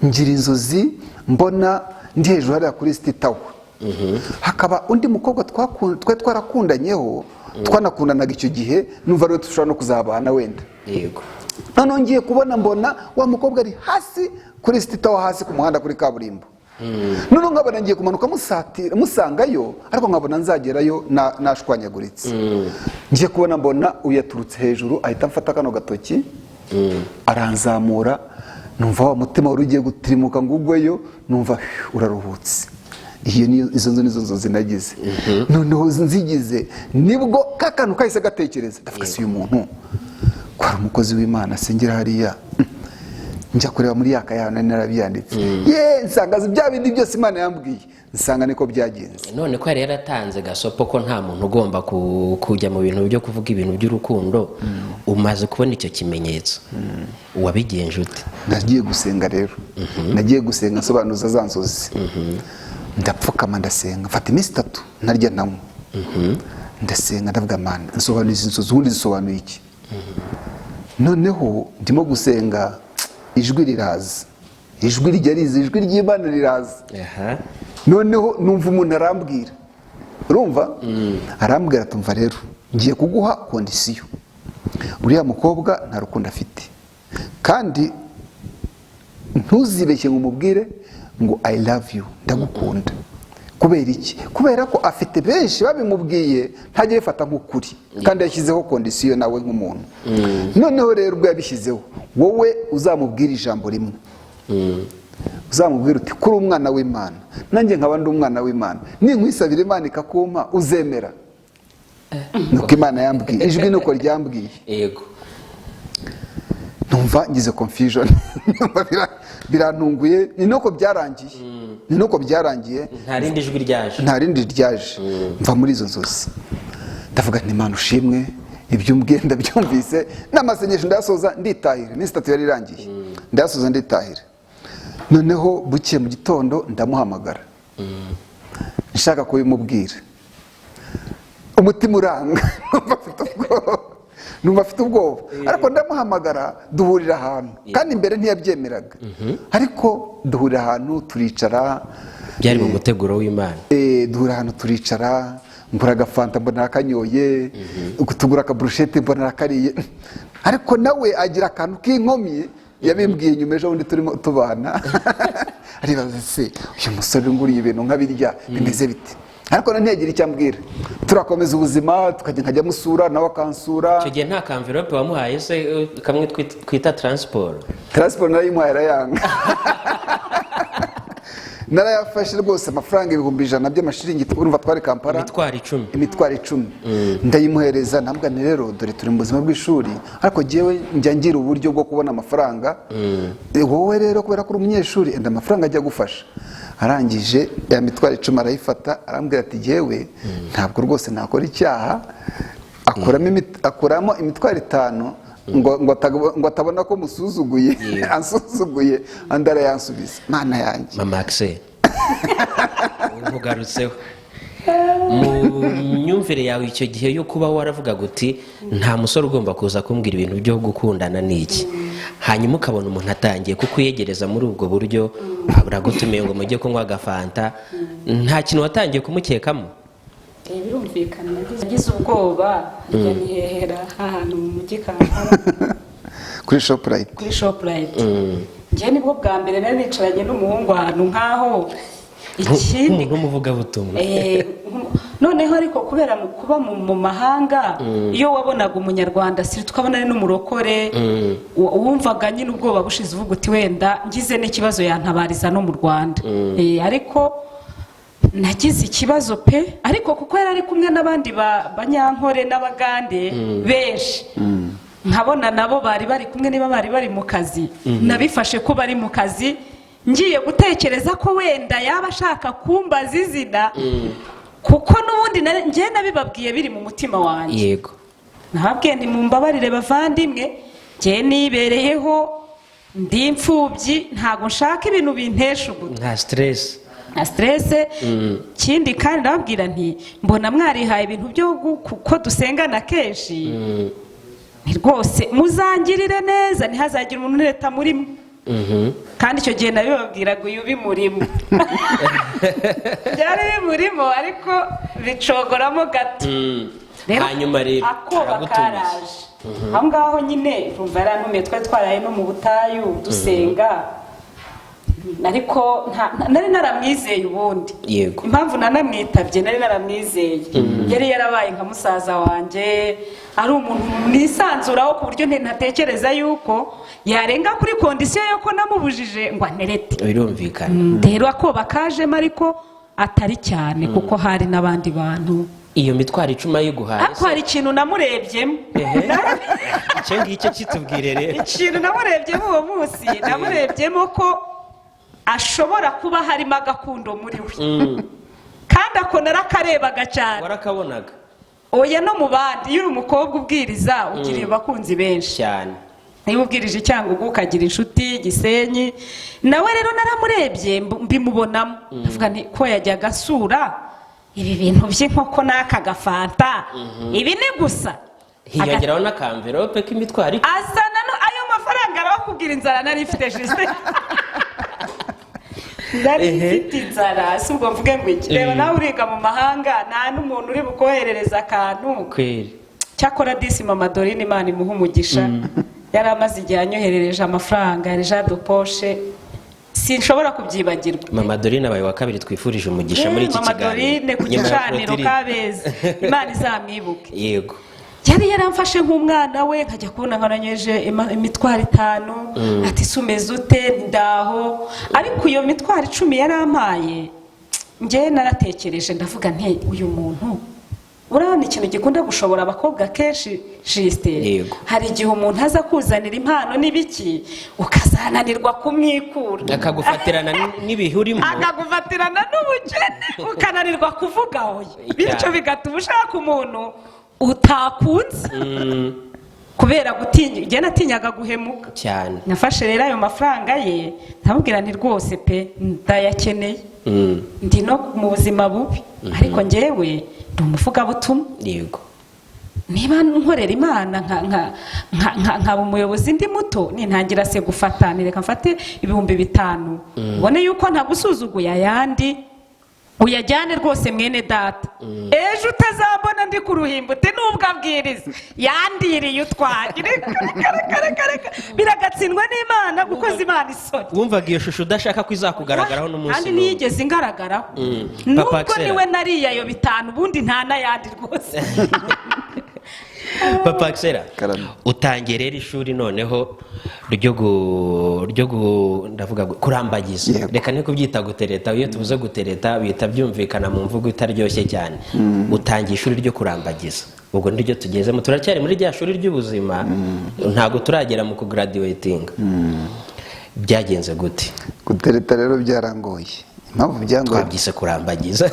Ngira inzozi mbona ndi hejuru hariya kuri Tower. Hakaba undi mukobwa twarakundanyeho, twanakundanaga icyo gihe, numva rero dushobora no kuzabana wenda. Yego. Noneho ngiye kubona mbona wa mukobwa ari hasi kuri Tower, hasi ku muhanda kuri kaburimbo. Noneho nkabona ngiye kumanuka musangayo, ariko nkabona nzagerayo nashwanyaguritse. Ngiye kubona mbona uyaturutse hejuru ahita mfata kano gatoki, aranzamura, numva wa mutima wari ugiye gutirimuka ngo ugweyo, numva uraruhutse. Izo nizo nzozi nagize. Noneho nzigize nibwo kakantu kahise gatekereza, ndavuga si uyu muntu ko ari umukozi w'Imana asengera hariya. njya kureba muri ya kaye nari narabyanditse nsanga bya bindi byose Imana yambwiye nsanga niko byagenze. none ko yari yaratanze gasopo ko nta muntu ugomba kujya mu bintu byo kuvuga ibintu by'urukundo, umaze kubona icyo kimenyetso wabigenje ute? Nagiye gusenga rero, nagiye gusenga nsobanuza za nzozi, ndapfukama ndasenga, mfata iminsi 3 narya ntanywa, ndasenga ndavuga Mana nsobanuye izi nzozi ubundi zisobanuye iki? Noneho ndimo gusenga ijwi riraza, ijwi ryarize, ijwi ry'Imana riraza. Noneho numva umuntu arambwira, urumva arambwira tumva rero ngiye kuguha kondisiyo, uriya mukobwa nta rukundo afite kandi ntuzibeshye ngo umubwire ngo I love you, ndagukunda. Kubera iki? Kubera ko afite benshi babimubwiye ntajye bifata nk'ukuri kandi yashyizeho kondisiyo nawe nk'umuntu. Noneho rero ubwo yabishyizeho, wowe uzamubwira ijambo rimwe, uzamubwira uti kuri umwana w'Imana nanjye nkaba ndi umwana w'Imana, ninkwisabira Imana ikakumpa uzemera. Nuko Imana yambwiye, ijwi nuko ryambwiye. Yego. Numva ngize confusion, birantunguye, ni nuko byarangiye, ni nuko byarangiye, nta rindi jwi ryaje, nta rindi ryaje. Mva muri izo nzozi ndavuga nti Imana ushimwe, ibyo umbwiye ndabyumvise, n'amasengesho ndayasoza nditahira, iminsi 3 yari irangiye, ndayasoza nditahira. Noneho bukiye mu gitondo ndamuhamagara, nshaka kubimubwira, umutima uranga, numva afite ubwoba, ariko ndamuhamagara duhurira ahantu, kandi imbere ntiyabyemeraga, ariko duhurira ahantu turicara, byari mu muteguro w'Imana. Duhurira ahantu turicara, ngura agafanta mbona akanyoye, tugura akaburushete mbona akariye, ariko nawe agira akantu k'inkomyi yabimbwiye nyuma ejo bundi turimo tubana. Aribaza se uyu musore nguriye ibintu nk'abirya bimeze bite? Ariko ntiyagira icyo ambwira, turakomeza ubuzima, tukajya nkajya musura nawe akansura. Icyo gihe nta kamverope wamuhaye se kamwe twita transport? Transport narayimuhaye arayanga. Narayafashe rwose amafaranga 100,000 by'amashiringi, urumva twari Kampala, imitwaro 10 ndayimuhereza, nambwa ni rero dore turi mu buzima bw'ishuri, ariko jewe njya ngira uburyo bwo kubona amafaranga, wowe rero kubera ko uri umunyeshuri enda amafaranga ajya gufasha. Arangije ya mitwaro 10 arayifata, arambwira ati jewe ntabwo rwose nakora icyaha, akuramo imitwaro 5 ngo atabona ko musuzuguye, ansuzuguye andara yansubiza. Mana yanjye Mama Axel uvugarutseho mu myumvire yawe icyo gihe yo kuba waravuga guti nta musore ugomba kuza kumbwira ibintu byo gukundana n'iki, hanyuma ukabona umuntu atangiye kukuyegereza muri ubwo buryo, uragutumiye ngo mujye kunywa agafanta, nta kintu watangiye kumukekamo? Birumvikana nagize ubwoba, njya nihehera ahantu mu mujyi Kampala kuri Shoprite. Njye nibwo bwa mbere nari nicaranye n'umuhungu ahantu nk'aho ikindi nk'umuvugabutumwa. Noneho ariko kubera kuba mu mahanga, iyo wabonaga umunyarwanda siri tukabona ari n'umurokore, wumvaga nyine ubwoba bushize uvuga uti wenda ngize n'ikibazo yantabariza no mu Rwanda. Ariko nagize ikibazo pe, ariko kuko yari ari kumwe n'abandi banyankore n'abagande benshi, nkabona nabo bari kumwe, niba bari mu kazi, nabifashe ko bari mu kazi, ngiye gutekereza ko wenda yaba ashaka kumbaza izina, kuko n'ubundi njye nabibabwiye biri mu mutima wanjye. Yego. Nababwiye ndi mu mbabarire bavandimwe, njye nibereyeho ndi imfubyi, ntago nshaka ibintu bintesha uguta, nta stress. Kindi kandi ndababwira nti mbona mwarihaye ibintu byo ko dusengana kenshi, ni rwose muzangirire neza, ntihazagira umuntu leta murimo. Kandi icyo gihe nabibabwiraga uyu bimurimo, byari bimurimo ariko bicogoramo gato. Hanyuma rero akoba karaje aho ngaho nyine, urumva yarantumiye, twari twaraye no mu butayu dusenga, ariko nari naramwizeye ubundi. Yego. Impamvu nanamwitabye nari naramwizeye, yari yarabaye nka musaza wanjye, ari umuntu nisanzuraho ku buryo ntatekereza yuko yarenga kuri kondisiyo yo ko namubujije ngo anerete. Birumvikana. Rero akoba kajemo ariko atari cyane, kuko hari n'abandi bantu iyo mitwaro 10 ayiguhaye ariko hari ikintu namurebyemo icyo ngicyo kitubwire rero. ikintu namurebyemo uwo munsi namurebyemo ko ashobora kuba harimo agakundo muri we kandi ako narakarebaga cyane. Warakabonaga? Oya, no mu bandi iyo uri umukobwa ubwiriza ugiriye abakunzi benshi cyane. niba ubwirije Cyangugu ukagira inshuti Gisenyi, nawe rero naramurebye mbimubonamo ndavuga nti ko yajyaga asura ibi bintu by'inkoko n'aka gafanta ibi ni gusa hiyongeraho n'akamverope k'imitwaro azana ayo mafaranga arabakubwira inzara nari ifite jisite nari ifite inzara si ubwo mvuge ngo iki reba nawe uriga mu mahanga nta n'umuntu uri bukoherereza akantu kweri. cyakora disi mama Dorine Imana imuha umugisha yari amaze igihe anyoherereje amafaranga ya Jean de Poche sinshobora kubyibagirwa. Mama Dorine abaye wa kabiri twifurije umugisha muri iki kiganiro. Mama Dorine ku gicaniro Kabeza Imana izamwibuke. Yego. Yari yaramfashe nk'umwana we nkajya kubona nkaranyeje imitwaro 5 ati sumeze ute ndaho, ariko iyo mitwaro 10 yarampaye ngiye naratekereje ndavuga nti uyu muntu urabona ikintu gikunda gushobora abakobwa kenshi Justin, hari igihe umuntu aza kuzanira impano n'ibiki ukazananirwa kumwikura akagufatirana n'ibihurimo akagufatirana n'ubukene ukananirwa kuvuga oya, bityo bigatuma ushaka umuntu utakunze kubera gutinya. Igihe natinyaga guhemuka cyane, nafashe rero ayo mafaranga ye ntamubwira nti rwose pe ndayakeneye ndi no mu buzima bubi ariko njyewe ndi umuvugabutumwa. Yego. Niba nkorera Imana nkaba umuyobozi ndi muto nintangira se gufata nireka mfate 5,000 ubone yuko ntagusuzuguye ayandi uyajyane rwose mwene data ejo utazabona ndi ku ruhimbo te nubwo abwiriza yandiriye utwagira biragatsindwa n'Imana gukoza Imana isoni. Wumvaga iyo shusho udashaka ko izakugaragaraho n'umunsi kandi niyigeze ingaragaraho nubwo niwe nariye ayo 5 ubundi nta n'ayandi rwose. Papa Axel, utangiye rero ishuri noneho ndavuga kurambagiza. Reka ne kubyita gutereta, iyo tubuze gutereta bita byumvikana mu mvugo itaryoshye cyane. Utangiye ishuri ryo kurambagiza, ubwo niryo tugezemo, turacyari muri rya shuri ry'ubuzima, ntago turagera mu kugraduating. Byagenze gute? Gutereta rero byarangoye. Impamvu byangoye twabyise kurambagiza.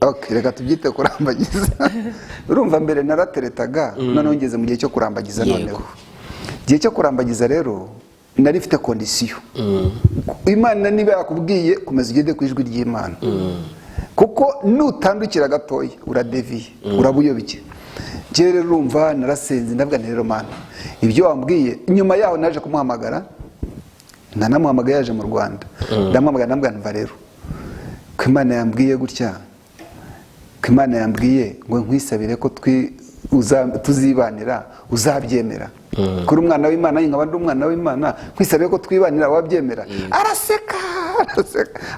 Okay, reka tubyite kurambagiza. Urumva mbere narateretaga noneho ngeze mu gihe cyo kurambagiza. Noneho gihe cyo kurambagiza rero nari mfite condition. Imana niba yakubwiye komeza ugende ku ijwi ry'Imana, kuko nutandukira gatoya uradeviye urabuyobike. Je rero urumva narasenze ndavuga rero Mana ibyo wambwiye. Nyuma yaho naje kumuhamagara, nanamuhamagaye yaje mu Rwanda, ndamuhamagara ndambwa nva rero ko Imana yambwiye gutya, ko Imana yambwiye ngo nkwisabire ko tuzibanira uzabyemera. Kuri umwana w'Imana nkaba ndi umwana w'Imana, nkwisabire ko twibanira wabyemera. Araseka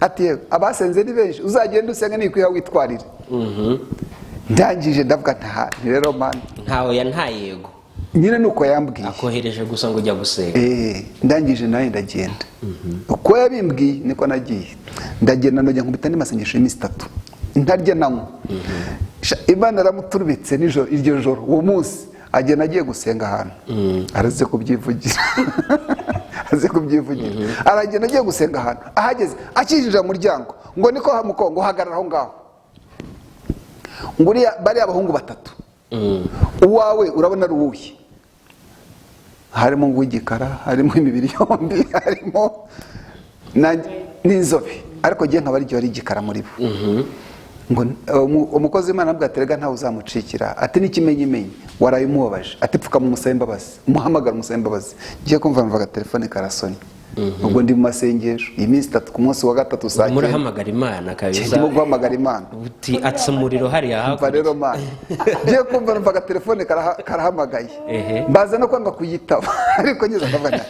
ati abasenze ni benshi uzagenda usenga nikwiha witwarire. Ndangije ndavuga nta rero Mana ntawe yantayego nyine nuko yambwiye akohereje gusa ngo ujya gusenga. Ndangije nawe ndagenda uko yabimbwiye niko nagiye ndagenda najya nkubita n'amasengesho y'imisi 3 ntarya nanywa. Imana aramuturubitse nijoro iryo joro uwo munsi agenda agiye gusenga ahantu araze kubyivugira aragenda agiye gusenga ahantu ahageze akijije mu muryango ngo niko hamukongo hagarara aho ngaho nguriya bari abahungu 3 uwawe urabona ari uwuhe? Harimo ngwigikara, harimo imibiri yombi, harimo n'inzobe, ariko giye nkaba ari igikara muri bo. Ngo umukozi w'Imana bwaterega ntawe uzamucikira, ati n'ikimenyimenyi waraye umubabaje, ati pfuka mu musabe imbabazi, umuhamagara umusabe imbabazi. Ngiye kumva mvaga telefone karasoni, ubwo ndi mu masengesho iminsi 3 ku munsi wa 3 saa 9 murahamagara Imana kabisa. Ndimo guhamagara Imana uti atse umuriro hari aha. Mva rero Mana ngiye kumva mvaga telefone karahamagaye, mbaza no kwanga kuyitaba ariko ngeze ndavana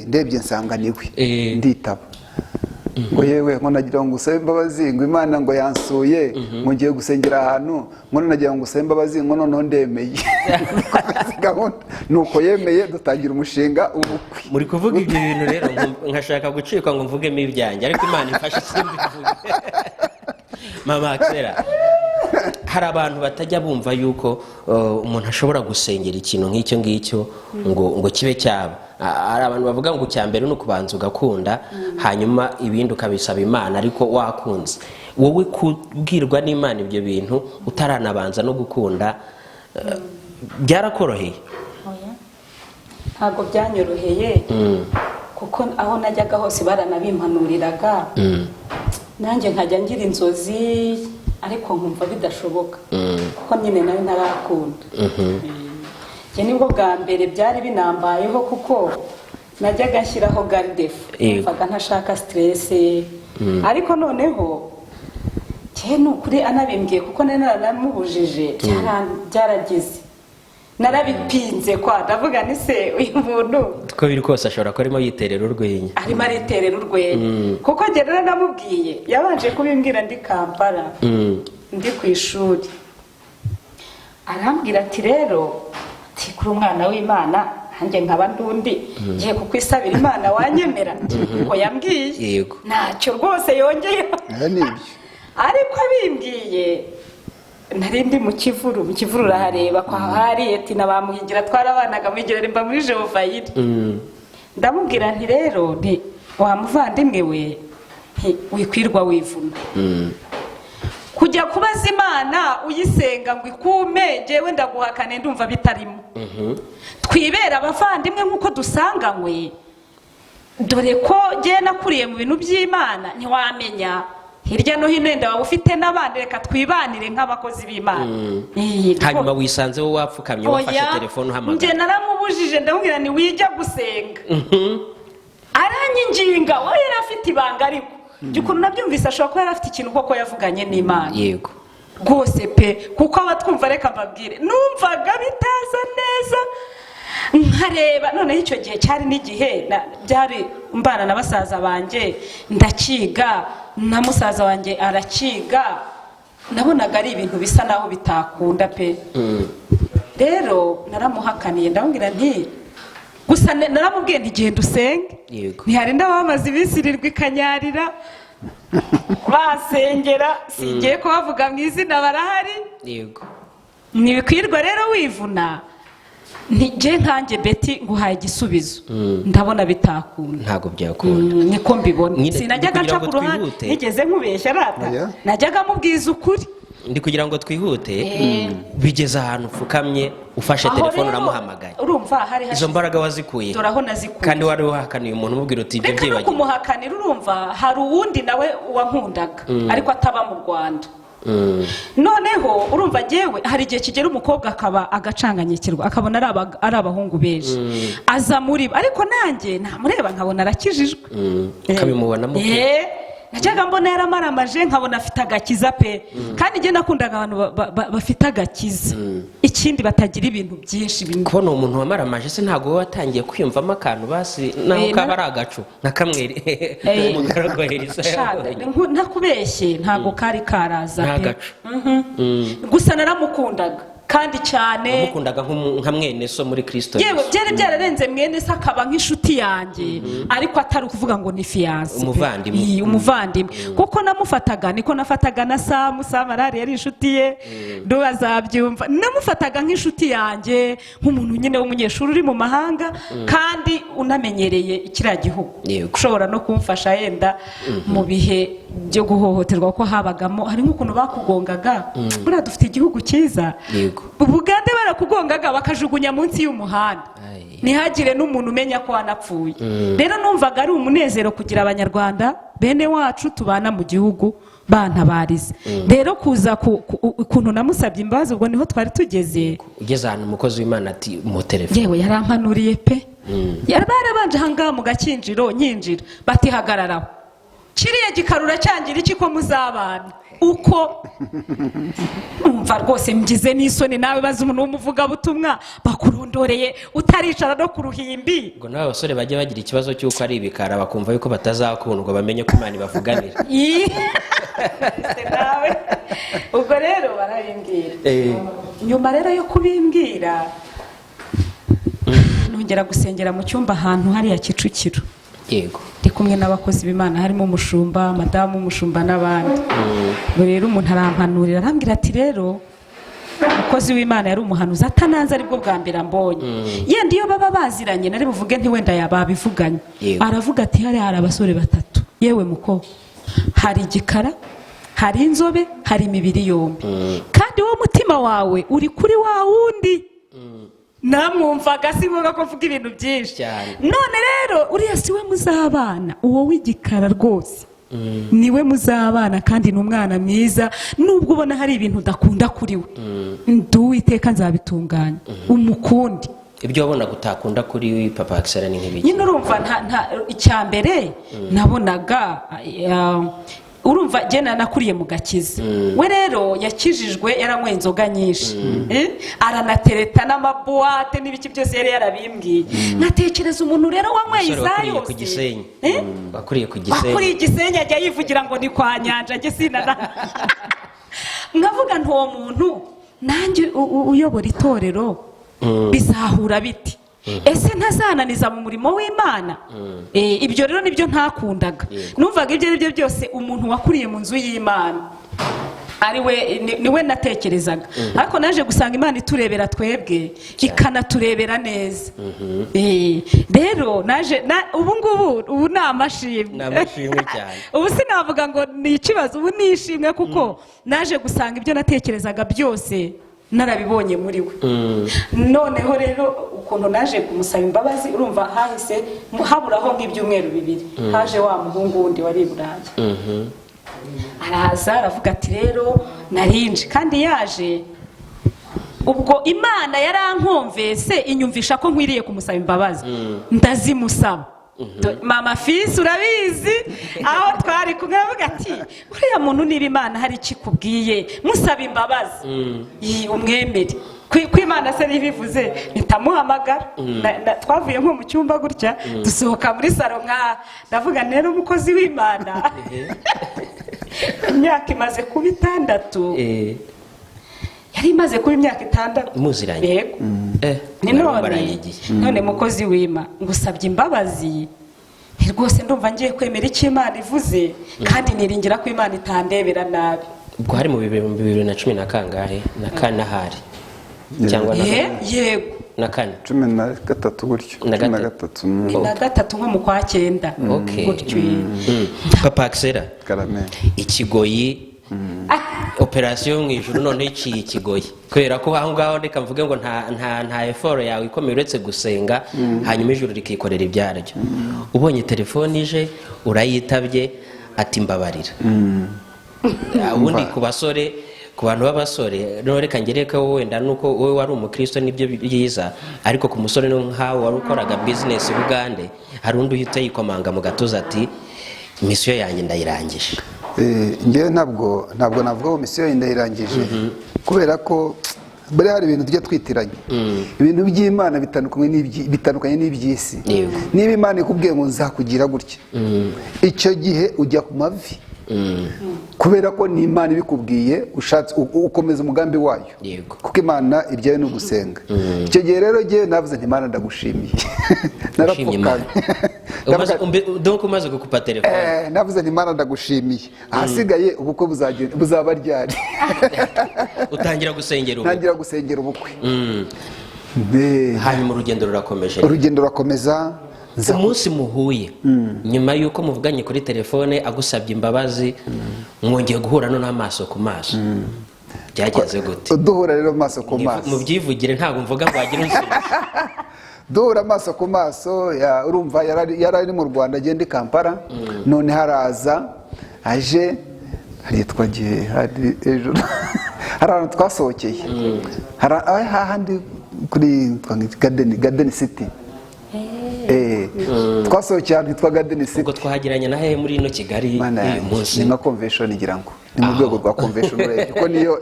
ndebye nsanga niwe nditaba. Ngo yewe ngo nagira ngo usabe imbabazi ngo Imana ngo yansuye ngo ngiye gusengera ahantu ngo nagira ngo usabe imbabazi ngo none ndemeye. Nuko yemeye dutangira umushinga ubukwe. Muri kuvuga ibyo bintu rero nkashaka gucikwa ngo mvugemo ibyanjye, ariko Imana ifashe simbivuge. mama Axela, hari abantu batajya bumva yuko umuntu ashobora gusengera ikintu nk'icyo ngicyo ngo kibe cyaba. Hari abantu bavuga ngo icya mbere ni ukubanza ugakunda hanyuma ibindi ukabisaba Imana, ariko wakunze. Wowe kubwirwa n'Imana ibyo bintu utaranabanza no gukunda byarakoroheye? Ntabwo byanyoroheye kuko aho najyaga hose baranabimpanuriraga, nanjye nkajya ngira inzozi ariko nkumva bidashoboka kuko nyine nawe ntarakunda. Njye nibwo bwa mbere byari binambayeho kuko najyaga nshyiraho gardefu, mvaga ntashaka stress, ariko noneho ni ukuri anabimbwiye kuko naramubujije byaragize, narabipinze kwa ndavuga ni se uyu muntu uko biri kose ashobora ko arimo yiterera urwenya, arimo ariterera urwenya kuko njye naramubwiye, yabanje kubimbwira ndi Kampala ndi ku ishuri, arambwira ati rero kuri umwana w'Imana hanjye nkaba ndundi ngiye kukwisabira Imana wanyemera. Ko yambwiye ntacyo rwose yongeyeho, ariko abimbwiye nari ndi mu Kivuru urahareba kwa hari ati nabamuhigira twarabanaga muhigira mba muri Jehova. Ndamubwira nti rero nti wa muvandimwe we wikwirwa wivuna, kujya kubaza Imana uyisenga ngo ikume jewe ndaguhakane ndumva bitarimo. Twibera abavandimwe nk'uko dusanganywe, dore ko je nakuriye mu bintu by'Imana ntiwamenya hirya no hino wenda waba ufite n'abandi, reka twibanire nk'abakozi b'Imana. Hanyuma wisanze wowe wapfukamye wafashe telefone uhamagara. Nje naramubujije ndamubwira ni wijya gusenga, aranyinginga we yari afite ibanga, ariko ukuntu nabyumvise ashobora kuba yari afite ikintu koko yavuganye n'Imana. Yego rwose pe, kuko abatwumva reka mbabwire numvaga bitaza neza, nkareba noneho icyo gihe cyari n'igihe byari mbana na basaza banjye ndakiga na musaza wanjye arakiga, nabonaga ari ibintu bisa naho bitakunda pe. Rero naramuhakaniye ndamubwira nti gusa naramubwiye nti genda usenge, ntihari ndabamaze ibisirirwa ikanyarira basengera, singiye kubavuga mu izina barahari. Ntibikwirwa rero wivuna, ntige nkanjye Betty nguhaye igisubizo ndabona bitakunda. Ntago byakunda niko mbibona, sinajyaga nca ku ruhande nigeze nkubeshya rata, najyaga mubwiza ukuri. Ndi kugira ngo twihute, bigeze ahantu ufukamye ufashe telefone uramuhamagaye, urumva hari izo mbaraga wazikuye? Doraho nazikuye, kandi wari wahakaniye umuntu umubwira uti ibyo byibagiwe. Reka kumuhakanira, urumva hari uwundi nawe wankundaga ariko ataba mu Rwanda. Noneho urumva jewe hari igihe kigera umukobwa akaba agacanganyikirwa akabona ari abahungu beje, aza muri ariko nanjye namureba nkabona arakijijwe, kabimubonamo najyaga mbona yaramaramaje nkabona afite agakiza pe, kandi njye nakundaga abantu bafite agakiza, ikindi batagira ibintu byinshi bimwe. Kubona umuntu wamaramaje se ntago wowe watangiye kwiyumvamo akantu basi naho kaba ari agacu na kamwe umugaragohereza ntakubeshye, ntago kari karaza pe, gusa naramukundaga kandi cyane, umukundaga nka mwene so muri Kristo. Yewe byari byararenze mwene se akaba nk'inshuti yanjye, ariko atari ukuvuga ngo ni fiance, umuvandimwe kuko namufataga niko nafataga na Sam Marari yari inshuti ye, ndubazabyumva, namufataga nk'inshuti yanjye, nk'umuntu nyine w'umunyeshuri uri mu mahanga kandi unamenyereye ikiriya gihugu, ushobora no kumfasha yenda mu bihe byo guhohoterwa ko habagamo. Hari nk'ukuntu bakugongaga, buriya dufite igihugu cyiza, Bugande barakugongaga bakajugunya munsi y'umuhanda, ntihagire n'umuntu umenya ko wanapfuye. Rero numvaga ari umunezero kugira abanyarwanda bene wacu tubana mu gihugu bantabarize. Rero kuza ukuntu namusabye imbabazi, ubwo niho twari tugeze. Ugeze ahantu umukozi w'Imana ati mu telefone, yewe yarampanuriye pe, yarabanje hangaha mu Gakinjiro nyinjira bati hagararaho, kiriya gikarura cyangira iki ko muzabana uko umva rwose mgize n'isoni, nawe baza umuntu w'umuvugabutumwa bakurondoreye utaricara no ku ruhimbi. Ngo nawe abasore bajye bagira ikibazo cy'uko ari ibikara bakumva yuko batazakundwa, bamenye ko Imana ibavuganira. Nawe ubwo rero barabimbwira, nyuma rero yo kubimbwira nongera gusengera mu cyumba ahantu hariya Kicukiro, yego ndi kumwe n'abakozi b'Imana harimo umushumba, madamu w'umushumba n'abandi. Ubwo rero umuntu arampanurira arambwira ati rero umukozi w'Imana yari umuhanuzi atananze aribwo bwa mbere ambonye. Yenda iyo baba baziranye nari buvuge nti wenda yababivuganye. Aravuga ati hari abasore batatu. Yewe muko hari igikara, hari inzobe, hari imibiri yombi. Kandi wowe mutima wawe uri kuri wa wundi. Namwumvaga sivuga ko mvuga ibintu byinshi cyane. None rero uriya siwe muzabana, uwo w'igikara rwose niwe muzabana kandi ni umwana mwiza, nubwo ubona hari ibintu udakunda kuri we nduwiteka nzabitunganya umukundi. Ibyo wabona gutakunda kuri Papa Axel ni nk'ibiki? Nyine urumva icyambere nabonaga urumva jena nakuriye mu gakiza. We rero yakijijwe yaranyweye inzoga nyinshi, aranatereta n'amabuwate n'ibiki byose yari yarabimbwiye. Natekereza umuntu rero wanyweye izayo ku Gisenyi. Bakuriye ku Gisenyi. Bakuriye Igisenyi ajya yivugira ngo ni kwa nyanja nge sinana. Ngavuga nti uwo muntu nanjye uyobora itorero bizahura biti? Ese ntazananiza mu murimo w'Imana? Ibyo rero nibyo ntakundaga. Numvaga ibyo aribyo byose umuntu wakuriye mu nzu y'Imana ariwe niwe natekerezaga. Ariko naje gusanga Imana iturebera twebwe ikanaturebera neza. Rero naje ubu ni amashimwe cyane. Ubu sinavuga ngo ni ikibazo, ubu ni ishimwe kuko naje gusanga ibyo natekerezaga byose narabibonye muri we. Noneho rero ukuntu naje kumusaba imbabazi, urumva hahise haburaho nk'ibyumweru 2 haje wa muhungu wundi wari i Burayi. Araza aravuga ati rero narinje, kandi yaje ubwo Imana yarankomvese inyumvisha ko nkwiriye kumusaba imbabazi. Ndazimusaba. Mama Fils urabizi aho twari kumwe avuga ati uriya muntu niba Imana hari ikikubwiye musaba imbabazi umwemere ko Imana se ribivuze nitamuhamagara. Twavuye nko mu cyumba gutya dusohoka muri salo ndavuga rero umukozi w'Imana imyaka imaze kuba 6. Yari imaze kuba imyaka 6 muziranye. Yego. None mukozi w'Imana ngusabye imbabazi rwose ndumva ngiye kwemera icyo Imana ivuze kandi niringira ko Imana itandebera nabi. Ubwo hari mu 2010 na kangahe na kana hari cyangwa na yego na kane 13 gutyo na gatatu nko mu kwa 9. Gutyo. Papa Axel Karame ikigoyi operation mu ijuru none iciye ikigoyi kubera ko aho ngaho reka mvuge ngo nta effort yawe ikomeye uretse gusenga hanyuma ijuru rikikorera ibyaryo. Ubonye telefone ije urayitabye ati mbabarira. Ubundi ku basore, ku bantu b'abasore no reka ngereke wowe wenda nuko wowe wari umukristo nibyo byiza, ariko ku musore no nkaho wari ukoraga business Bugande hari undi uhita yikomanga mu gatuza ati mission yanjye ndayirangije. Ngewe ntabwo navuga ko misiyo ndayirangije kubera ko bari hari ibintu tujya twitiranya. Ibintu by'Imana bitandukanye n'iby'isi. Niba Imana ikubwiye ngo nzakugira gutya, icyo gihe ujya ku mavi kubera ko ni Imana ibikubwiye, ushatse ukomeza umugambi wayo kuko Imana iryayo no gusenga. Icyo gihe rero ngewe navuze nti Imana ndagushimiye. Narapfukanye. Donc umaze gukupa telefone navuze nti Imana ndagushimiye, ahasigaye ubukwe buzaba ryari. Utangira gusengera ubukwe. Ntangira gusengera ubukwe. Hanyuma urugendo rurakomeje. Urugendo rurakomeza. Umunsi muhuye nyuma yuko muvuganye kuri telefone agusabye imbabazi mwongeye guhura no n'amaso ku maso, byageze gute? Duhura rero amaso ku maso mu byivugire ntabwo mvuga ngo wagira unsubije. Duhura amaso ku maso urumva yari ari mu Rwanda agenda i Kampala. None haraza aje hari twagiye hari ejo hari ahantu twasohokeye hari ahandi kuri Garden City. Twasohokeye ahantu hitwa Garden City. Ubwo twahagiranye na hehe muri ino Kigali uyu munsi? Ni nka convention ngira ngo ni mu rwego rwa convention urebye ko niyo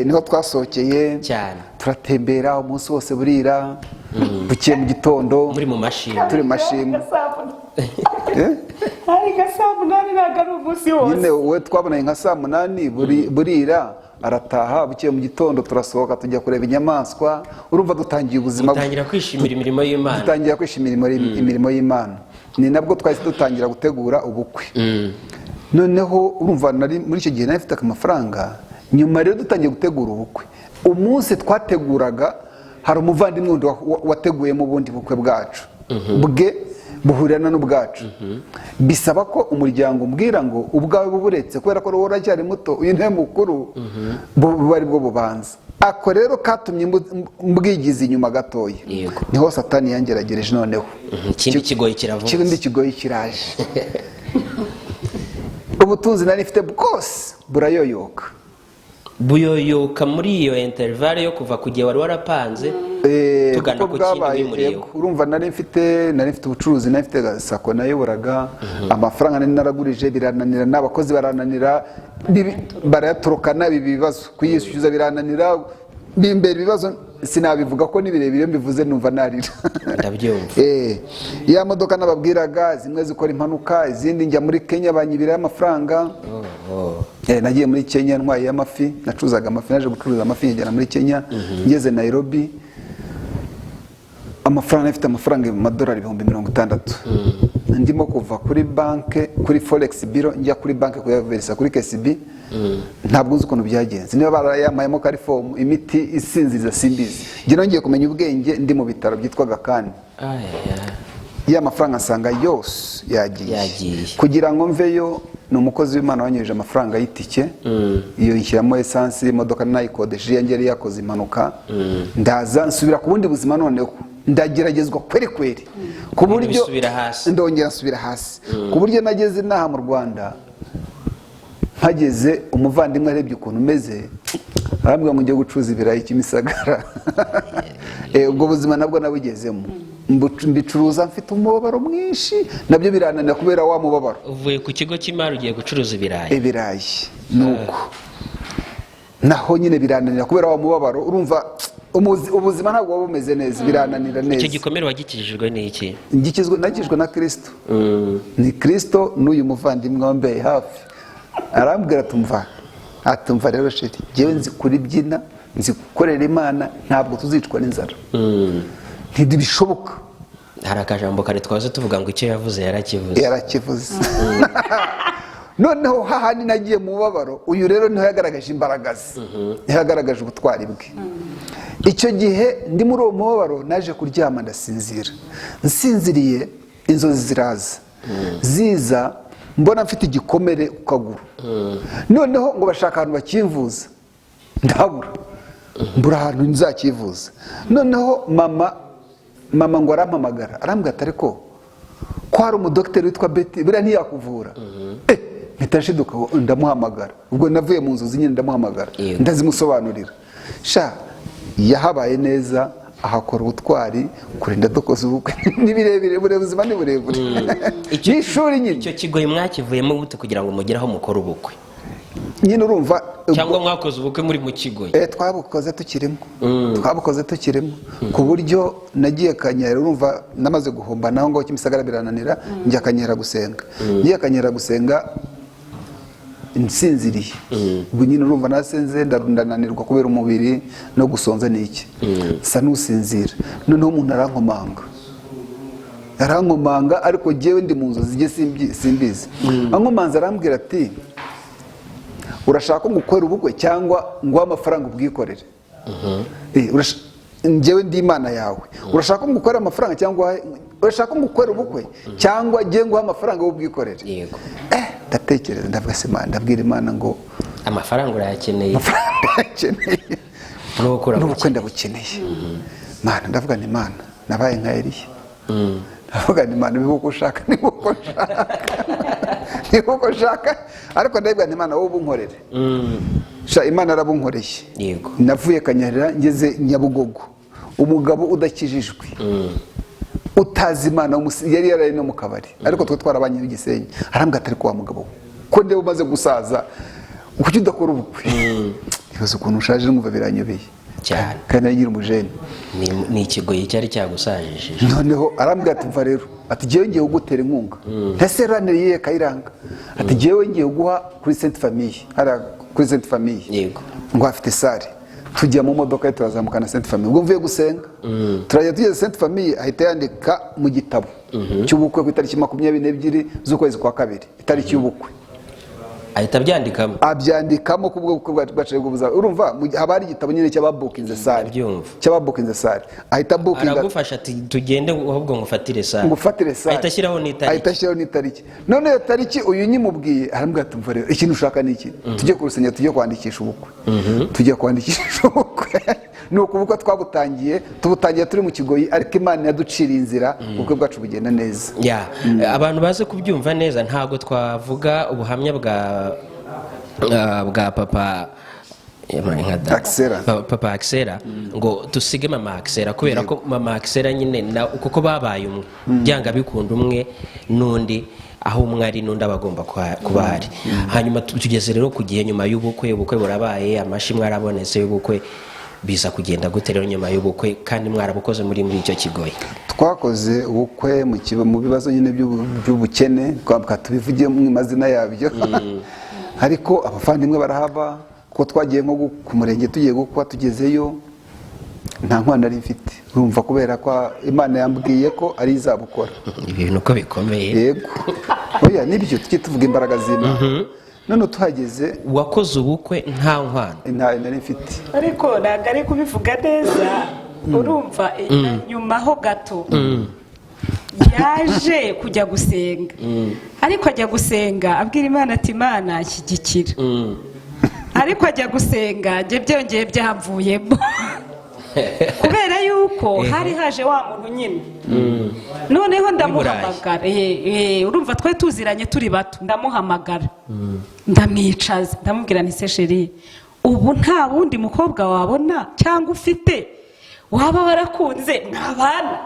niho twasohokeye cyane. Turatembera umunsi wose burira bukiye mu gitondo muri mu mashini turi mashini hari nka saa 8 nagari umunsi wose. Nyine we twabonanye nka saa 8 burira arataha bukiye mu gitondo turasohoka tujya kureba inyamaswa. Urumva dutangiye ubuzima, dutangira kwishimira imirimo y'Imana. Dutangira kwishimira imirimo y'Imana. ni nabwo twahise dutangira gutegura ubukwe. Noneho urumva nari muri icyo gihe nari mfite amafaranga, nyuma rero dutangiye gutegura ubukwe, umunsi twateguraga hari umuvandimwe wundi wateguyemo ubundi bukwe bwacu bwe buhurirana n'ubwacu. Bisaba ko umuryango umbwira ngo ubwawe buburetse kubera ko uracyari muto, uyu niwe mukuru, bari bwo bubanza. Ako rero katumye mbwigiza inyuma gatoya, niho Satani yangeragereje. Noneho ikindi kigoyi kiravutse, ikindi kigoyi kiraje. Ubutunzi nari mfite bwose burayoyoka. Buyoyoka muri iyo intervale yo kuva ku gihe wari warapanze tugana ku kindi bimuriyeho. Urumva nari mfite ubucuruzi, nari mfite sako nayoboraga, amafaranga nari naragurije birananira, n'abakozi barananira, barayaturukana, ibi bibazo kuyishyuza birananira, bimbera ibibazo sinabivuga ko nibirebire mbivuze numva narira. Ndabyumva. Ya modoka nababwiraga zimwe zikora impanuka, izindi njya muri Kenya banyibira amafaranga. Nagiye muri Kenya ntwaye amafi, nacuzaga amafi, naje gucuruza amafi ngera muri Kenya, ngeze Nairobi amafaranga afite amafaranga $60,000 ndimo kuva kuri banke, kuri Forex Bureau njya kuri banke kuyaverisa kuri KCB. Ntabwo nzi ukuntu byagenze, niba barayamayemo karifomu imiti isinziza simbizi. Njye nongeye kumenya ubwenge ndi mu bitaro byitwa Gakani. Ya mafaranga nsanga yose yagiye. Kugira ngo mveyo ni umukozi w'Imana wanyoheje amafaranga y'itike, iyo nshyiramo essence, imodoka nayikodeshe, yangere yakoze impanuka, ndaza nsubira ku bundi buzima. Noneho ndageragezwa kweri ku buryo ndongera nsubira hasi, ku buryo nageze inaha mu Rwanda. Hageze umuvandimwe arebye ukuntu meze, arambwira ngo njye gucuruza ibirayi Kimisagara. Ubwo buzima nabwo nabugezemo, mbicuruza mfite umubabaro mwinshi, nabyo birananira kubera wa mubabaro. Uvuye ku kigo cy'imari ugiye gucuruza ibirayi nuko naho nyine birananira kubera wa mubabaro. Urumva ubuzima ntabwo buba bumeze neza, birananira neza. Icyo gikomere wagikijijwe ni iki? Nakijijwe na Kristo. Ni Kristo n'uyu muvandimwe wambaye hafi. Arambwira atumva rero sheri, njyewe nzi kuribyina, nzi gukorera Imana, ntabwo tuzicwa n'inzara. Ntibishoboka. Hari akajambo kare twaze tuvuga ngo icyo yavuze yarakivuze. Noneho hahandi nagiye mu mubabaro, uyu rero niho yagaragaje imbaraga ze, yagaragaje ubutwari bwe. Icyo gihe ndi muri uwo mubabaro naje kuryama ndasinzira. Nsinziriye inzozi ziraza, ziza mbona mfite igikomere ku kaguru. Noneho ngo bashaka ahantu bakimvuza, ndabura, mbura ahantu nzakivuza. Noneho mama ngo arampamagara, arambwira ati ariko ko hari umudokiteri witwa Betty buriya ntiyakuvura. Mpita ndamuhamagara, ubwo navuye mu nzozi nyine ndamuhamagara, ndazimusobanurira. Yahabaye neza, ahakora ubutwari, kurinda dukoze ubukwe. Ni birebire, ubuzima ni burebure. Ishuri nyine. Icyo kigoyi mwakivuyemo gute kugira ngo mugeraho mukora ubukwe? Nyine urumva, cyangwa mwakoze ubukwe muri mu kigo? Twabukoze tukirimo, ku buryo nagiye Kanyera. Urumva namaze guhomba naho ngo Kimisagara birananira, njya Kanyera gusenga. Ngiye Kanyera gusenga nsinziriye. Ubwo nyine urumva nasenze ndananirwa kubera umubiri no gusonza n'iki, sa n'usinzira. Noneho umuntu arankomanga, ariko jewe ndi mu nzozi zigiye simbizi. Ankomanza arambwira ati urashaka gukorera ubukwe cyangwa nguha amafaranga ubwikorere? Njyewe ndi Imana yawe, urashaka gukorera amafaranga cyangwa urashaka gukorera ubukwe cyangwa ngiye nguha amafaranga y'ubwikorere? Ndatekereza ndavuga se Imana, ndabwira Imana ngo amafaranga urayakeneye, n'ubukwe ndabukeneye. Mana ndavuga ni Imana, nabaye nka Eliya. Ndavuga ni Imana, niba uko ushaka ariko ndabwira ni Imana wowe ubunkorere. Imana arabunkoreye. Navuye Kanyarira ngeze Nyabugogo, umugabo udakijijwe, utazi Imana, yari yaraye no mu kabari, ariko twe twarabanye n'Igisenyi. Arambwira ati wa mugabo ko ndeba umaze gusaza, kuki udakora ubukwe? Ibibazo ukuntu ushaje n'umva biranyobeye cyane, kandi nagira umujeni. Ni ikigoyi cyari cyagusajije. Noneho arambwira ati mva rero, ati jewe ngiye kugutera inkunga. Ntaseraniriye Kayiranga, ati jewe ngiye guha kuri Sainte Famille, kuri Sainte Famille ngo afite sare. Tujya mu modoka ye turazamuka na Sainte Famille, ubwo mvuye gusenga turajya tugeze Sainte Famille, ahita yandika mu gitabo cy'ubukwe ku itariki 22 z'ukwezi kwa kabiri, itariki y'ubukwe ahita abyandikamo, abyandikamo ku bukwe bwacu bw'ubuza. Urumva haba hari igitabo nyine cy'ababukinze sale, cy'ababukinze sale, ahita bookinga, aragufasha ati tugende ahubwo ngufatire sale, ahita ashyiraho n'itariki. None iyo tariki uyu nyimubwiye arambwira ati mva rero ikintu ushaka ni iki, tujye ku rusengero tujye kwandikisha ubukwe. Tujye kwandikisha ubukwe nuko ubukwe twabutangiye, tubutangiye turi mu Kigoyi, ariko Imana yaducira inzira ubukwe bwacu bugenda neza. Abantu baze kubyumva neza, ntago twavuga ubuhamya bwa papa Papa Axela ngo tusige mama Axela, kubera ko mama Axela nyine kuko babaye umwe, byanga bikunda umwe n'undi, aho umwe ari n'undi abagomba kuba hari. Hanyuma tugeze rero ku gihe nyuma y'ubukwe, ubukwe burabaye, amashimwe arabonetse y'ubukwe, biza kugenda gute rero nyuma y'ubukwe kandi mwarabukoze muri icyo Kigoyi? Twakoze ubukwe mu bibazo nyine by'ubukene, twabwa tubivugiye mu mazina yabyo ariko abavandimwe barahaba, ko twagiye nko ku murenge tugiye gukwa, tugezeyo nta nkwano nari mfite, urumva kubera ko Imana yambwiye ko ari izabukora. Ibintu uko bikomeye. Yego oya nibyo tujye tuvuga imbaraga z'Imana. None tuhageze, wakoze ubukwe nta nkwano? Nari mfite, ariko ntabwo ari kubivuga neza. Urumva nyuma ho gato yaje kujya gusenga, ariko ajya gusenga abwira Imana ati Imana shyigikira, ariko ajya gusenga njye byongeye byamvuyemo kubera yuko hari haje wa muntu nyine. Noneho ndamuhamagara, urumva twe tuziranye turi bato, ndamuhamagara ndamwicaza, ndamubwira nti se chérie, ubu nta wundi mukobwa wabona cyangwa ufite waba warakunze nk'abana?